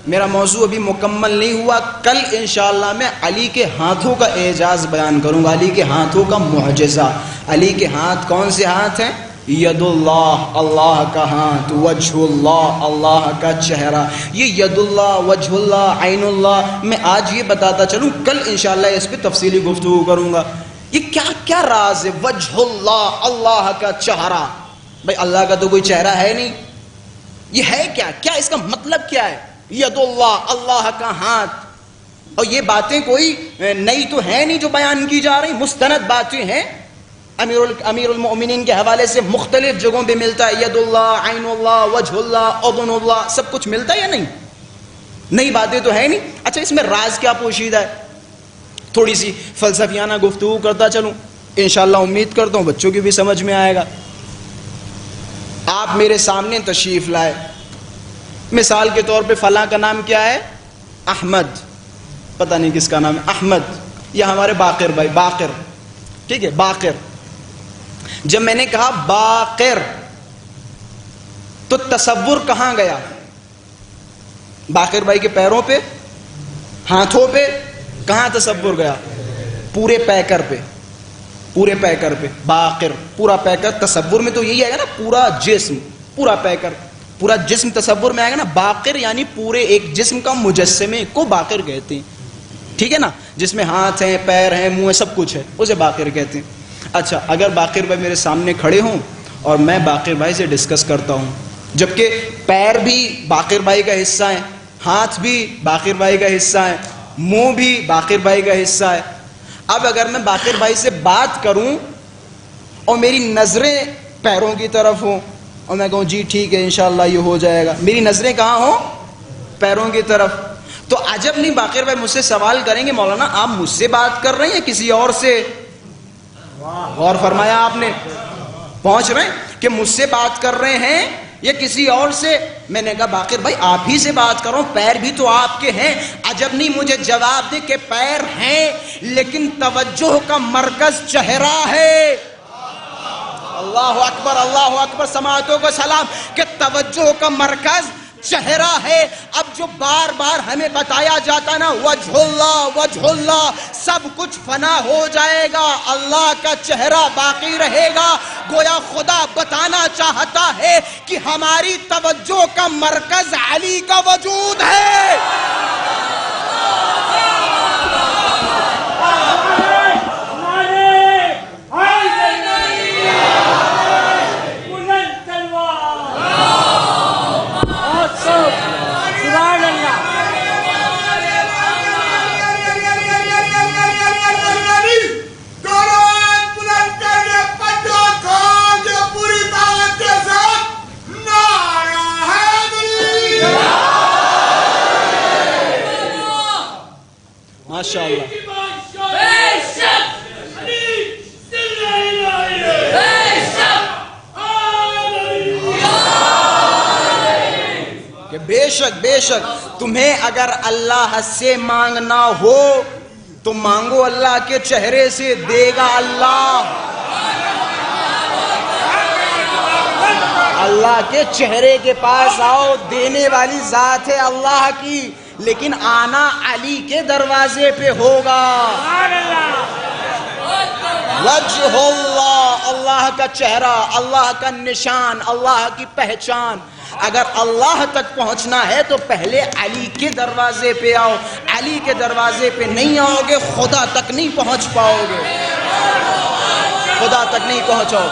میرا موضوع ابھی مکمل نہیں ہوا، کل انشاءاللہ میں علی کے ہاتھوں کا اعجاز بیان کروں گا، علی کے ہاتھوں کا معجزہ. علی کے ہاتھ کون سے ہاتھ ہیں؟ ید اللہ، اللہ کا ہاتھ، وجہ اللہ، اللہ کا چہرہ. یہ ید اللہ، وجہ اللہ، عین اللہ میں آج یہ بتاتا چلوں، کل انشاءاللہ اس پہ تفصیلی گفتگو کروں گا. یہ کیا کیا راز ہے؟ وجہ اللہ، اللہ کا چہرہ. بھائی اللہ کا تو کوئی چہرہ ہے نہیں، یہ ہے کیا؟ کیا اس کا مطلب کیا ہے؟ ید اللہ، اللہ کا ہاتھ. اور یہ باتیں کوئی نئی تو ہے نہیں جو بیان کی جا رہی، مستند باتیں ہیں. امیر المؤمنین کے حوالے سے مختلف جگہوں پہ ملتا ہے ید اللہ، عین اللہ، وجہ اللہ، اذن اللہ، سب کچھ ملتا ہے یا نہیں؟ نئی باتیں تو ہے نہیں. اچھا اس میں راز کیا پوشیدہ ہے؟ تھوڑی سی فلسفیانہ گفتگو کرتا چلوں، انشاءاللہ امید کرتا ہوں بچوں کی بھی سمجھ میں آئے گا. آپ میرے سامنے تشریف لائے، مثال کے طور پہ فلاں کا نام کیا ہے؟ احمد. پتہ نہیں کس کا نام ہے احمد، یا ہمارے باقر بھائی، باقر، ٹھیک ہے باقر. جب میں نے کہا باقر تو تصور کہاں گیا؟ باقر بھائی کے پیروں پہ، ہاتھوں پہ، کہاں تصور گیا؟ پورے پیکر پہ، پورے پیکر پہ. باقر پورا پیکر، تصور میں تو یہی آئے گا نا، پورا جسم، پورا پیکر، پورا جسم تصور میں آئے گا نا. باقر یعنی پورے ایک جسم کا مجسمے کو باقر کہتے ہیں، ٹھیک ہے نا، جس میں ہاتھ ہیں، پیر ہیں، منہ ہے، سب کچھ ہے، اسے باقر کہتے ہیں. اچھا اگر باقر بھائی میرے سامنے کھڑے ہوں اور میں باقر بھائی سے ڈسکس کرتا ہوں، جبکہ پیر بھی باقر بھائی کا حصہ ہے، ہاتھ بھی باقر بھائی کا حصہ ہے، منہ بھی باقر بھائی کا حصہ ہے. اب اگر میں باقر بھائی سے بات کروں اور میری نظریں پیروں کی طرف ہوں اور میں کہوں جی ٹھیک ہے انشاءاللہ یہ ہو جائے گا، میری نظریں کہاں ہوں؟ پیروں کی طرف. تو عجب نہیں باقر بھائی مجھ سے سوال کریں گے مولانا آپ مجھ سے بات کر رہے ہیں یا کسی اور سے؟ غور فرمایا آپ نے؟ پہنچ رہے ہیں کہ مجھ سے بات کر رہے ہیں یا کسی اور سے؟ میں نے کہا باقر بھائی آپ ہی سے بات کر رہا ہوں، پیر بھی تو آپ کے ہیں. عجب نہیں مجھے جواب دے کہ پیر ہیں لیکن توجہ کا مرکز چہرہ ہے. اللہ اکبر، اللہ اکبر، سماعتوں کو سلام، کہ توجہ کا مرکز چہرہ ہے. اب جو بار بار ہمیں بتایا جاتا نا وجہ اللہ، وجہ اللہ، سب کچھ فنا ہو جائے گا، اللہ کا چہرہ باقی رہے گا. گویا خدا بتانا چاہتا ہے کہ ہماری توجہ کا مرکز علی کا وجود ہے. ماشاءاللہ. کہ بے شک بے شک تمہیں اگر اللہ سے مانگنا ہو تو مانگو اللہ کے چہرے سے، دے گا اللہ. اللہ کے چہرے کے پاس آؤ، دینے والی ذات ہے اللہ کی، لیکن آنا علی کے دروازے پہ ہوگا. وجہ اللہ، اللہ کا چہرہ، اللہ کا نشان، اللہ کی پہچان. اگر اللہ تک پہنچنا ہے تو پہلے علی کے دروازے پہ آؤ. علی کے دروازے پہ نہیں آؤ گے خدا تک نہیں پہنچ پاؤ گے، خدا تک نہیں پہنچو.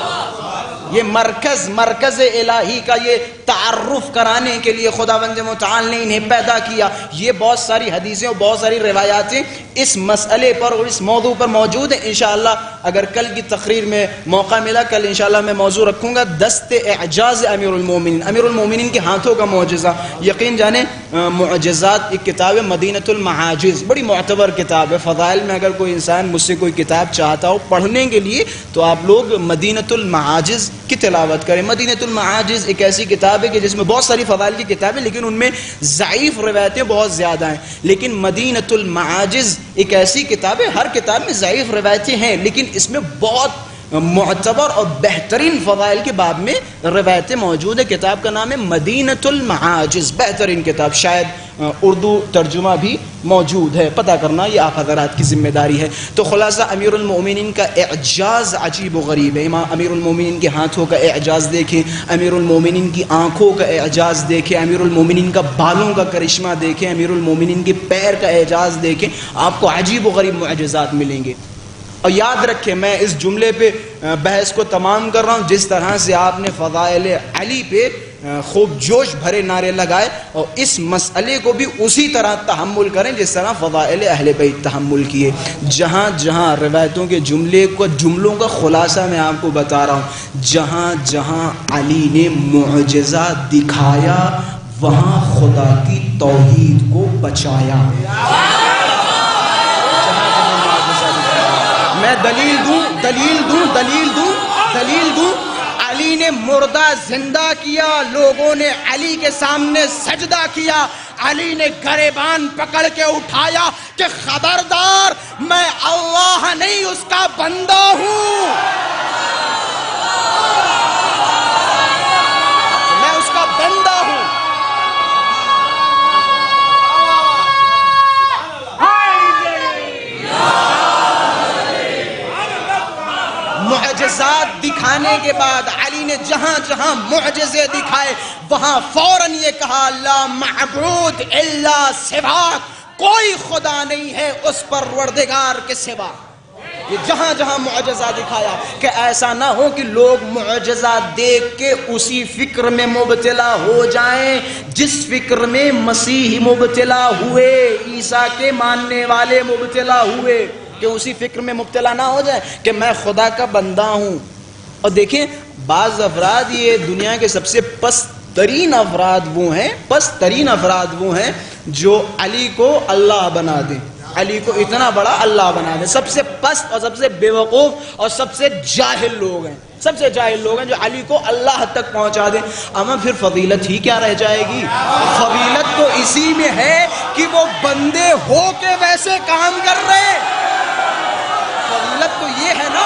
یہ مرکز الہی کا یہ تعارف کرانے کے لیے خداوند متعال نے انہیں پیدا کیا. یہ بہت ساری حدیثیں اور بہت ساری روایاتیں اس مسئلے پر اور اس موضوع پر موجود ہیں. انشاءاللہ اگر کل کی تقریر میں موقع ملا, کل انشاءاللہ میں موضوع رکھوں گا دست اعجاز امیر المومنین, امیر المومنین کے ہاتھوں کا معجزہ. یقین جانیں معجزات ایک کتاب ہے مدینۃ المعاجز, بڑی معتبر کتاب ہے. فضائل میں اگر کوئی انسان مجھ سے کوئی کتاب چاہتا ہو پڑھنے کے لیے تو آپ لوگ مدینۃ المعاجز کی تلاوت کریں. مدینۃ المعاجز ایک ایسی کتاب ہے کہ جس میں بہت ساری فضائل کی کتابیں لیکن ان میں ضعیف روایتیں بہت زیادہ ہیں. لیکن مدینۃ المعاجز ایک ایسی کتاب ہے, ہر کتاب میں ضعیف روایتیں ہیں لیکن اس میں بہت معتبر اور بہترین فضائل کے باب میں روایتیں موجود ہے. کتاب کا نام ہے مدینۃ المعاجز, بہترین کتاب. شاید اردو ترجمہ بھی موجود ہے, پتہ کرنا یہ آپ حضرات کی ذمہ داری ہے. تو خلاصہ امیر المومنین کا اعجاز عجیب و غریب ہے. امیر المومنین کے ہاتھوں کا اعجاز دیکھیں, امیر المومنین کی آنکھوں کا اعجاز دیکھیں, امیر المومنین کا بالوں کا کرشمہ دیکھیں, امیر المومنین کے پیر کا اعجاز دیکھیں, آپ کو عجیب و غریب معجزات ملیں گے. اور یاد رکھیں میں اس جملے پہ بحث کو تمام کر رہا ہوں, جس طرح سے آپ نے فضائل علی پہ خوب جوش بھرے نعرے لگائے اور اس مسئلے کو بھی اسی طرح تحمل کریں جس طرح فضائل اہل بیت تحمل کیے. جہاں جہاں روایتوں کے جملوں کا خلاصہ میں آپ کو بتا رہا ہوں, جہاں جہاں علی نے معجزہ دکھایا وہاں خدا کی توحید کو بچایا. میں دلیل دوں علی نے مردہ زندہ کیا, لوگوں نے علی کے سامنے سجدہ کیا, علی نے گریبان پکڑ کے اٹھایا کہ خبردار میں اللہ نہیں اس کا بندہ ہوں, میں اس کا بندہ ہوں. معجزات دکھانے کے بعد علی نے جہاں جہاں معجزے دکھائے وہاں فوراً یہ کہا لا معبود الا سواک, کوئی خدا نہیں ہے اس پروردگار کے سوا. یہ جہاں جہاں معجزہ دکھایا کہ ایسا نہ ہو کہ لوگ معجزہ دیکھ کے اسی فکر میں مبتلا ہو جائیں جس فکر میں مسیح مبتلا ہوئے, عیسیٰ کے ماننے والے مبتلا ہوئے, کہ اسی فکر میں مبتلا نہ ہو جائے کہ میں خدا کا بندہ ہوں. اور دیکھیں بعض افراد یہ دنیا کے سب سے پست ترین افراد وہ ہیں جو علی کو اللہ بنا دیں, علی کو اتنا بڑا اللہ بنا دیں. سب سے پست اور سب سے بیوقوف اور سب سے جاہل لوگ ہیں جو علی کو اللہ تک پہنچا دیں. اما پھر فضیلت ہی کیا رہ جائے گی؟ فضیلت تو اسی میں ہے کہ وہ بندے ہو کے ویسے کام کر رہے ہیں. فضیلت تو یہ ہے نا.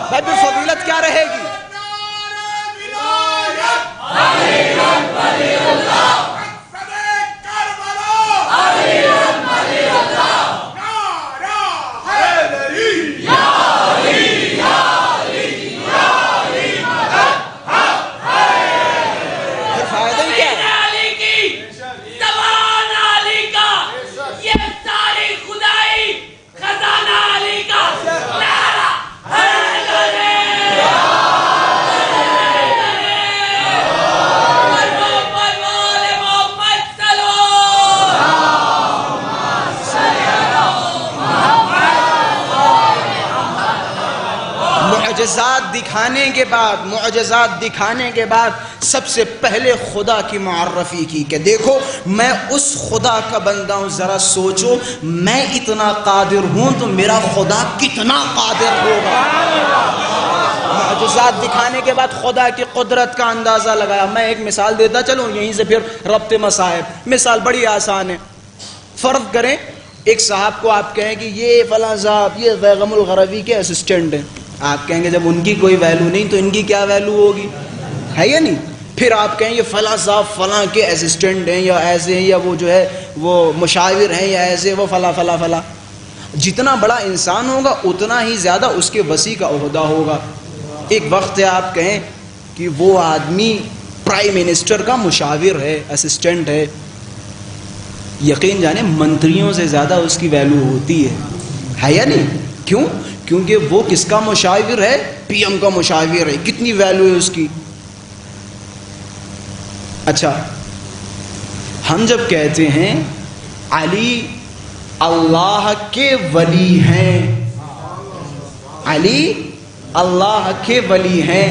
بھائی پھر فضیلت کیا رہے گی؟ معجزات دکھانے کے بعد سب سے پہلے خدا کی معرفی کی کہ دیکھو میں اس خدا کا بندہ ہوں. ذرا سوچو میں اتنا قادر ہوں تو میرا خدا کتنا قادر ہوگا. معجزات دکھانے کے بعد خدا کی قدرت کا اندازہ لگایا. میں ایک مثال دیتا چلوں یہیں سے پھر ربط مصائب. مثال بڑی آسان ہے. فرض کریں ایک صاحب کو آپ کہیں کہ یہ فلاں صاحب یہ بیگم الغروی کے اسسٹنٹ ہیں. آپ کہیں گے جب ان کی کوئی ویلو نہیں تو ان کی کیا ویلو ہوگی, ہے یا نہیں؟ پھر آپ کہیں یہ فلاں صاحب فلاں کے اسسٹنٹ ہیں یا ایسے ہیں یا وہ جو ہے وہ مشاور ہیں یا ایسے وہ فلاں فلاں فلاں. جتنا بڑا انسان ہوگا اتنا ہی زیادہ اس کے وسیع کا عہدہ ہوگا. ایک وقت ہے آپ کہیں کہ وہ آدمی پرائم منسٹر کا مشاور ہے, اسسٹنٹ ہے. یقین جانے منتریوں سے زیادہ اس کی ویلو ہوتی ہے یا نہیں؟ کیوں؟ کیونکہ وہ کس کا مشاور ہے؟ پی ایم کا مشاور ہے. کتنی ویلیو ہے اس کی. اچھا، ہم جب کہتے ہیں علی اللہ کے ولی ہیں، علی اللہ کے ولی ہیں،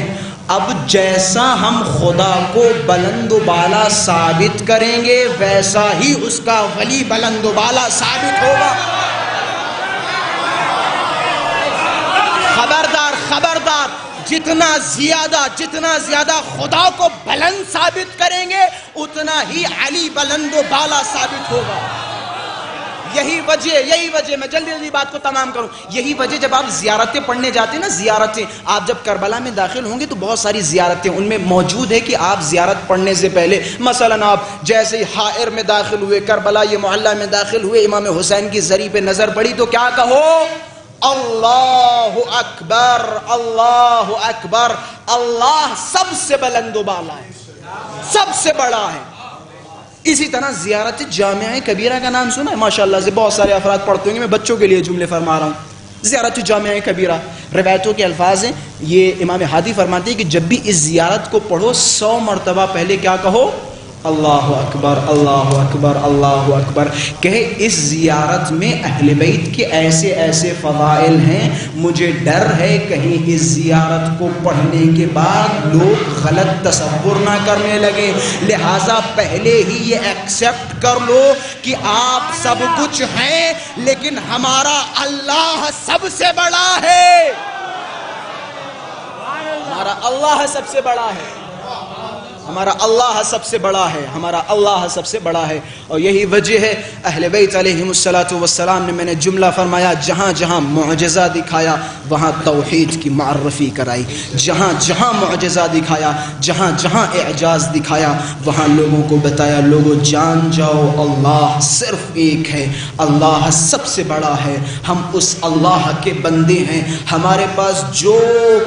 اب جیسا ہم خدا کو بلند و بالا ثابت کریں گے ویسا ہی اس کا ولی بلند و بالا ثابت ہوگا. خبردار خبردار، جتنا زیادہ خدا کو بلند ثابت کریں گے اتنا ہی علی بلند و بالا ثابت ہوگا. یہی وجہ میں جلدی بات کو تمام کروں. یہی وجہ جب آپ زیارتیں پڑھنے جاتے ہیں نا، زیارتیں آپ جب کربلا میں داخل ہوں گے تو بہت ساری زیارتیں ان میں موجود ہے کہ آپ زیارت پڑھنے سے پہلے مثلا آپ جیسے حائر میں داخل ہوئے، کربلا یہ محلہ میں داخل ہوئے، امام حسین کی زری پہ نظر پڑی تو کیا کہو؟ اللہ اکبر اللہ اکبر. اللہ سب سے بلند و بالا ہے، سب سے بڑا ہے. اسی طرح زیارت جامعہ کبیرہ کا نام سنا ہے؟ ماشاءاللہ سے بہت سارے افراد پڑھتے ہوں گے، میں بچوں کے لیے جملے فرما رہا ہوں. زیارت جامعہ کبیرہ، روایتوں کے الفاظ ہیں، یہ امام ہادی فرماتے ہیں کہ جب بھی اس زیارت کو پڑھو 100 مرتبہ پہلے کیا کہو؟ اللہ اکبر اللہ اکبر اللہ اکبر. کہے اس زیارت میں اہل بیت کے ایسے ایسے فضائل ہیں، مجھے ڈر ہے کہیں اس زیارت کو پڑھنے کے بعد لوگ غلط تصور نہ کرنے لگے، لہٰذا پہلے ہی یہ ایکسیپٹ کر لو کہ آپ سب کچھ ہیں لیکن ہمارا اللہ سب سے بڑا ہے. ہمارا اللہ سب سے بڑا ہے، ہمارا اللہ سب سے بڑا ہے، ہمارا اللہ سب سے بڑا ہے. اور یہی وجہ ہے اہل بیت علیہم السلام نے، میں نے جملہ فرمایا، جہاں جہاں معجزہ دکھایا وہاں توحید کی معرفی کرائی. جہاں جہاں معجزہ دکھایا، جہاں جہاں اعجاز دکھایا وہاں لوگوں کو بتایا، لوگوں جان جاؤ اللہ صرف ایک ہے، اللہ سب سے بڑا ہے، ہم اس اللہ کے بندے ہیں، ہمارے پاس جو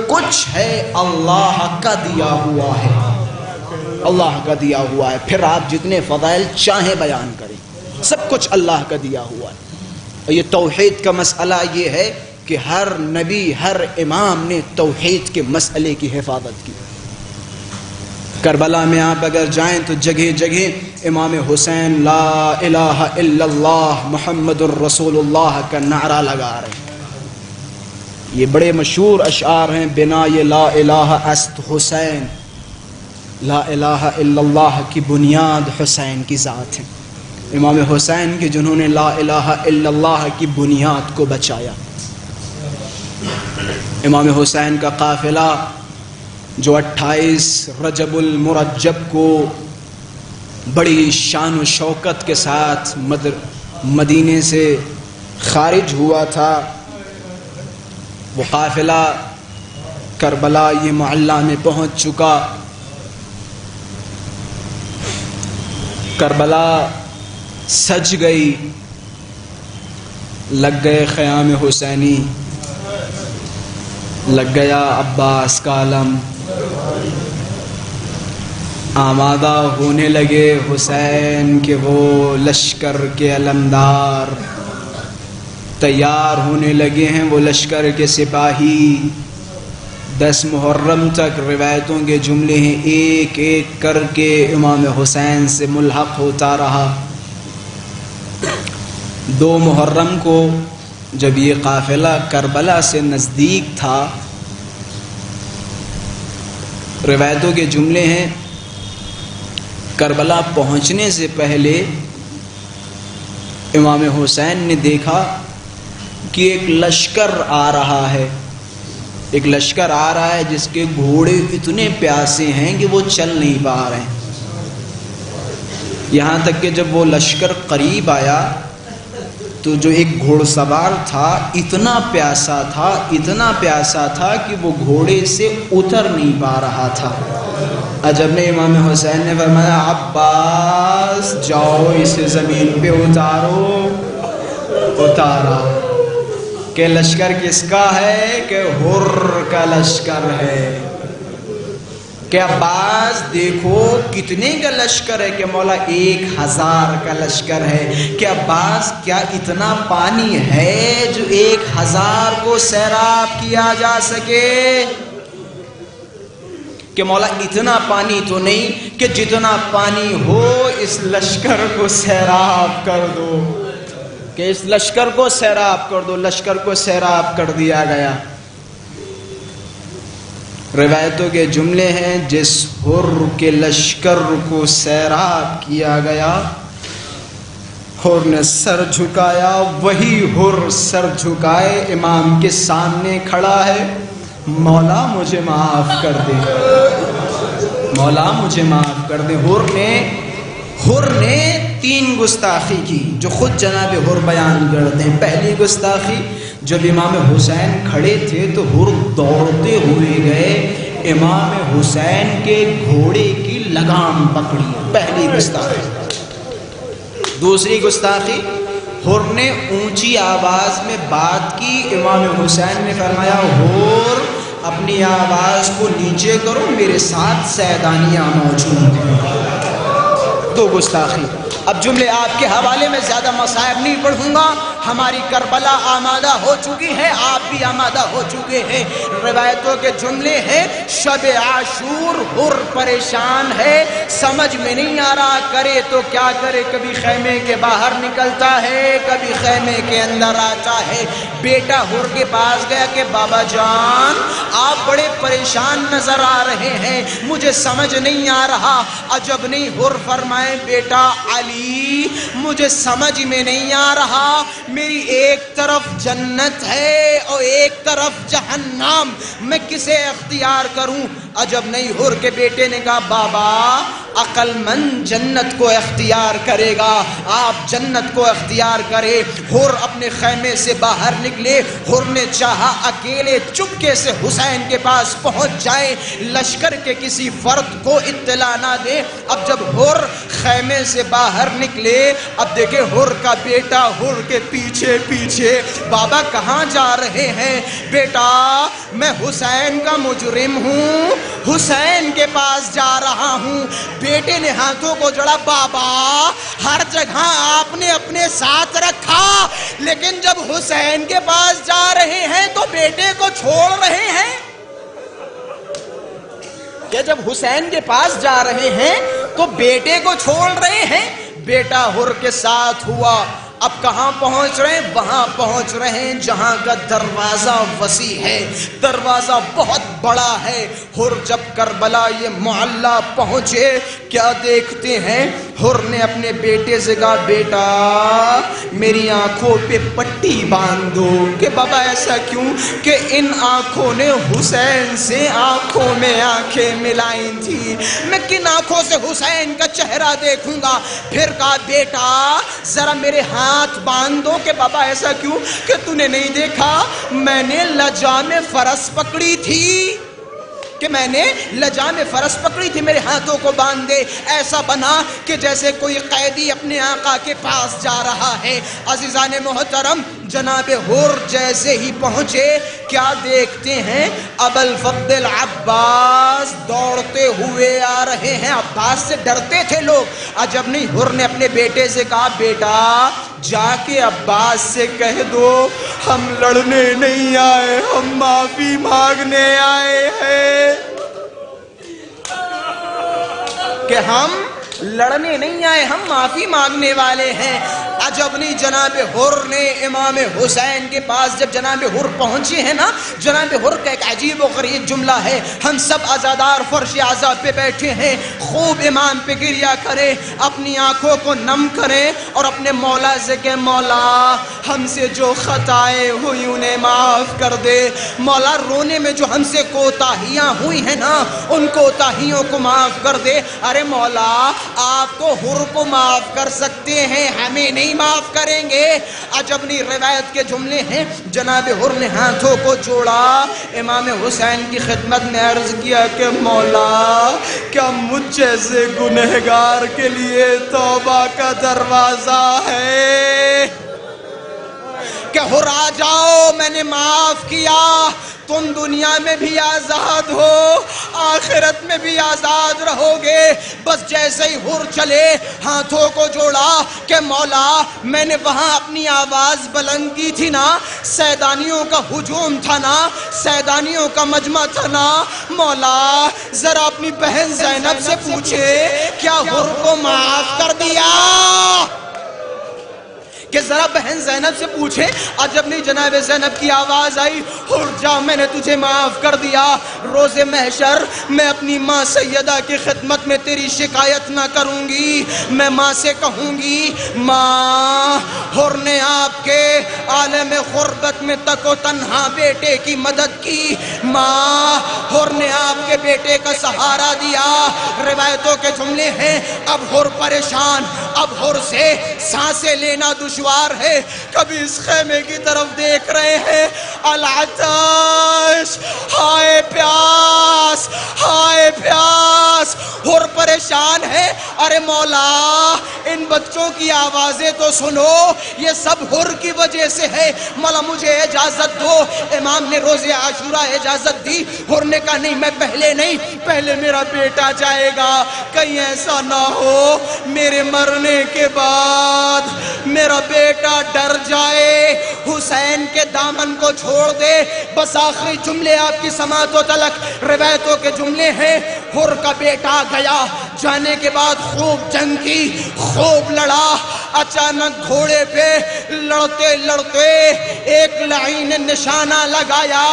کچھ ہے اللہ کا دیا ہوا ہے، اللہ کا دیا ہوا ہے. پھر آپ جتنے فضائل چاہیں بیان کریں، سب کچھ اللہ کا دیا ہوا ہے. اور یہ توحید کا مسئلہ یہ ہے کہ ہر نبی ہر امام نے توحید کے مسئلے کی حفاظت کی. کربلا میں آپ اگر جائیں تو جگہ جگہ امام حسین لا الہ الا اللہ محمد الرسول اللہ کا نعرہ لگا رہے ہیں. یہ بڑے مشہور اشعار ہیں، بنا یہ لا الہ است حسین، لا الہ الا اللہ کی بنیاد حسین کی ذات ہے. امام حسین کے جنہوں نے لا الہ الا اللہ کی بنیاد کو بچایا. امام حسین کا قافلہ جو 28 رجب المرجب کو بڑی شان و شوکت کے ساتھ مدینے سے خارج ہوا تھا، وہ قافلہ کربلا یہ محلہ میں پہنچ چکا. کربلا سج گئی، لگ گئے خیام حسینی، لگ گیا عباس کا علم، آمادہ ہونے لگے حسین کے وہ لشکر کے علمدار، تیار ہونے لگے ہیں وہ لشکر کے سپاہی. 10 محرم تک روایتوں کے جملے ہیں، ایک ایک کر کے امام حسین سے ملحق ہوتا رہا. 2 محرم کو جب یہ قافلہ کربلا سے نزدیک تھا، روایتوں کے جملے ہیں کربلا پہنچنے سے پہلے امام حسین نے دیکھا کہ ایک لشکر آ رہا ہے، ایک لشکر آ رہا ہے جس کے گھوڑے اتنے پیاسے ہیں کہ وہ چل نہیں پا رہے ہیں. یہاں تک کہ جب وہ لشکر قریب آیا تو جو ایک گھوڑ سوار تھا اتنا پیاسا تھا کہ وہ گھوڑے سے اتر نہیں پا رہا تھا. عجب نے امام حسین نے فرمایا عباس جاؤ اسے زمین پہ اتارا. کہ لشکر کس کا ہے؟ کہ حر کا لشکر ہے. کہ عباس دیکھو کتنے کا لشکر ہے، کہ مولا 1000 کا لشکر ہے، کہ عباس کیا اتنا پانی ہے جو 1000 کو سیراب کیا جا سکے؟ کہ مولا اتنا پانی تو نہیں، کہ جتنا پانی ہو اس لشکر کو سیراب کر دو، کہ اس لشکر کو سیراب کر دو۔ لشکر کو سیراب کر دیا گیا۔ روایتوں کے جملے ہیں، جس حر کے لشکر کو سیراب کیا گیا، حر نے سر جھکایا، وہی حر سر جھکائے امام کے سامنے کھڑا ہے، مولا مجھے معاف کر دے، مولا مجھے معاف کر دے۔ حر نے 3 گستاخی کی جو خود جناب حر بیان کرتے ہیں۔ پہلی گستاخی، جب امام حسین کھڑے تھے تو حر دوڑتے ہوئے گئے، امام حسین کے گھوڑے کی لگام پکڑی، پہلی گستاخی۔ دوسری گستاخی، حر نے اونچی آواز میں بات کی، امام حسین نے فرمایا حر اپنی آواز کو نیچے کرو، میرے ساتھ سیدانیاں موجود ہیں۔ 2 گستاخی۔ اب جملے آپ کے حوالے میں زیادہ مصائب نہیں پڑھوں گا، ہماری کربلا آمادہ ہو چکی ہے، آپ بھی آمادہ ہو چکے ہیں۔ روایتوں کے جملے ہیں، شب عاشور حر پریشان ہے، سمجھ میں نہیں آ رہا کرے تو کیا کرے، کبھی خیمے کے باہر نکلتا ہے، کبھی خیمے کے اندر آتا ہے۔ بیٹا حر کے پاس گیا کہ بابا جان آپ بڑے پریشان نظر آ رہے ہیں، مجھے سمجھ نہیں آ رہا۔ عجب نہیں، حر فرمائے بیٹا علی مجھے سمجھ میں نہیں آ رہا، میری ایک طرف جنت ہے اور ایک طرف جہنم، میں کسے اختیار کروں؟ عجب نہیں، حر کے بیٹے نے کہا بابا عقل مند جنت کو اختیار کرے گا، آپ جنت کو اختیار کرے۔ حر اپنے خیمے سے باہر نکلے، حر نے چاہا اکیلے چپکے سے حسین کے پاس پہنچ جائے، لشکر کے کسی فرد کو اطلاع نہ دے۔ اب جب حر خیمے سے باہر نکلے، اب دیکھیں حر کا بیٹا حر کے پیچھے پیچھے، بابا کہاں جا رہے ہیں؟ بیٹا میں حسین کا مجرم ہوں، حسین کے پاس جا رہا ہوں۔ بیٹے نے ہاتھوں کو جوڑا، بابا ہر جگہ آپ نے اپنے ساتھ رکھا، لیکن جب حسین کے پاس جا رہے ہیں تو بیٹے کو چھوڑ رہے ہیں؟ کہ جب حسین کے پاس جا رہے ہیں تو بیٹے کو چھوڑ رہے ہیں؟ بیٹا حر کے ساتھ ہوا۔ اب کہاں پہنچ رہے ہیں؟ وہاں پہنچ رہے ہیں جہاں کا دروازہ وسیع ہے، دروازہ بہت بڑا ہے۔ حر جب کربلا یہ معلیٰ پہنچے، کیا دیکھتے ہیں؟ حر نے اپنے بیٹے سے کہا بیٹا میری آنکھوں پہ پٹی باندھ دو۔ کہ بابا ایسا کیوں؟ کہ ان آنکھوں نے حسین سے آنکھوں میں آنکھیں ملائی تھی، میں کن آنکھوں سے حسین کا چہرہ دیکھوں گا؟ پھر کہا بیٹا ذرا میرے ہاتھ باندھ دو۔ کہ بابا ایسا کیوں؟ کہ تو نے نہیں دیکھا میں نے لجام فرس پکڑی تھی، کہ میں نے لجام فرس پکڑی تھی، میرے ہاتھوں کو باندھ دے۔ ایسا بنا کہ جیسے کوئی قیدی اپنے آقا کے پاس جا رہا ہے۔ عزیزان محترم، جناب حر جیسے ہی پہنچے، کیا دیکھتے ہیں؟ ابوالفضل عباس دوڑتے ہوئے آ رہے ہیں۔ عباس سے ڈرتے تھے لوگ۔ عجب نہیں، حر نے اپنے بیٹے سے کہا بیٹا جا کے عباس سے کہہ دو ہم لڑنے نہیں آئے، ہم معافی مانگنے آئے ہیں، کہ ہم لڑنے نہیں آئے، ہم معافی مانگنے والے ہیں۔ عجب نہیں، جناب حر نے امام حسین کے پاس جب جناب حر پہنچے ہیں نا، جناب حر کا ایک عجیب و غریب جملہ ہے، ہم سب عزادار فرش عذاب پہ بیٹھے ہیں، خوب امام پہ گریہ کریں، اپنی آنکھوں کو نم کریں اور اپنے مولا سے کہ مولا ہم سے جو خطائیں ہوئی انہیں معاف کر دے، مولا رونے میں جو ہم سے کوتاہیاں ہوئی ہیں نا ان کوتاہیوں کو معاف کر دے۔ ارے مولا آپ تو حر کو معاف کر سکتے ہیں، ہمیں نہیں معاف کریں گے؟ عجب نہیں، روایت کے جملے ہیں، جناب حر نے ہاتھوں کو جوڑا، امام حسین کی خدمت میں عرض کیا کہ مولا کیا مجھ جیسے گنہگار کے لیے توبہ کا دروازہ ہے؟ کہ ہر آ جاؤ میں نے معاف کیا، تم دنیا میں بھی آزاد ہو آخرت میں بھی آزاد رہو گے۔ بس جیسے ہی ہر چلے ہاتھوں کو جوڑا کہ مولا میں نے وہاں اپنی آواز بلند کی تھی نا، سیدانیوں کا ہجوم تھا نا، سیدانیوں کا مجمع تھا نا، مولا ذرا اپنی بہن زینب سے پوچھے کیا ہر کو معاف کر دیا؟ کہ ذرا بہن زینب سے پوچھے، عجب نہیں جناب زینب کی آواز آئی، اٹھ جا میں نے تجھے معاف کر دیا، روز محشر میں اپنی ماں سیدہ کی خدمت میں تیری شکایت نہ کروں گی، میں ماں سے کہوں گی ماں ہر نے آپ کے عالم غربت میں تک و تنہا بیٹے کی مدد کی، ماں ہر نے آپ کے بیٹے کا سہارا دیا۔ روایتوں کے جملے ہیں اب ہر پریشان، اب ہر سے سانسیں لینا دشوار ہے، کبھی اس خیمے کی طرف دیکھ رہے ہیں، العطش ہائے پیاس ہائے پیاس، ہر پریشان ہے، ارے مولا ان بچوں کی آوازیں تو سنو، یہ سب ہر کی وجہ سے ہے، مولا مجھے اجازت دو۔ امام نے روز عاشورہ اجازت دی، ہر نے کہا نہیں میں پہلے نہیں، پہلے میرا بیٹا جائے گا، کہیں ایسا نہ ہو میرے مرنے کے بعد میرا بیٹا ڈر جائے، حسین کے دامن کو چھوڑ دے۔ بس آخری جملے آپ کی سماعت و تلک روایتوں کے جملے ہیں، ہر کا بیٹا گیا، جانے کے بعد خوب جنگ کی، خوب لڑا، اچانک گھوڑے پہ لڑتے لڑتے ایک لعین نے نشانہ لگایا،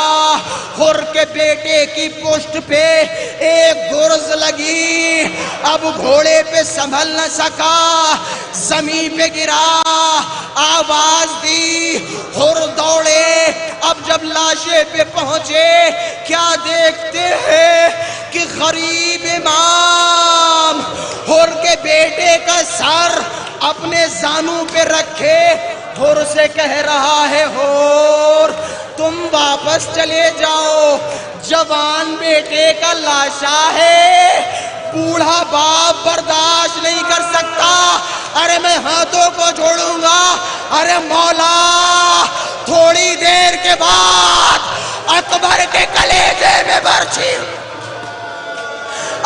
ہر کے بیٹے کی پشت پہ ایک گرز لگی، اب گھوڑے پہ سنبھل نہ سکا، زمین پہ گرا، آواز دی، ہر دوڑے، اب جب لاشے پہ پہنچے کیا دیکھتے ہیں کہ غریب امام ہر کے بیٹے کا سر اپنے زانوں پہ رکھے ہر سے کہہ رہا ہے ہر تم واپس چلے جاؤ، جوان بیٹے کا لاشا ہے، بوڑھا باپ برداشت نہیں کر سکتا، ارے میں ہاتھوں کو جوڑوں گا، ارے مولا تھوڑی دیر کے بعد اکبر کے کلیجے میں برچھی،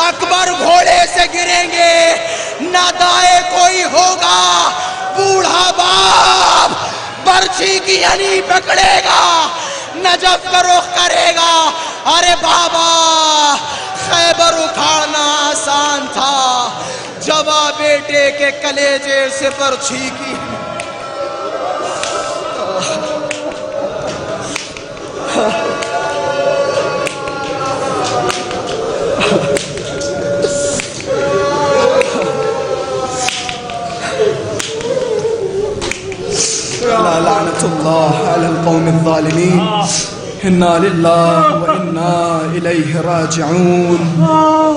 اکبر گھوڑے سے گریں گے، نہ دائیں کوئی ہوگا، بوڑھا باپ برچھی کی یعنی پکڑے گا، نجف کا رخ کرے گا، ارے بابا خیبر اکھاڑنا آسان تھا، جوا بیٹے کے کلیجے سے برچھی کی۔ لعنة الله على القوم الظالمين، إنا لله وإنا إليه راجعون۔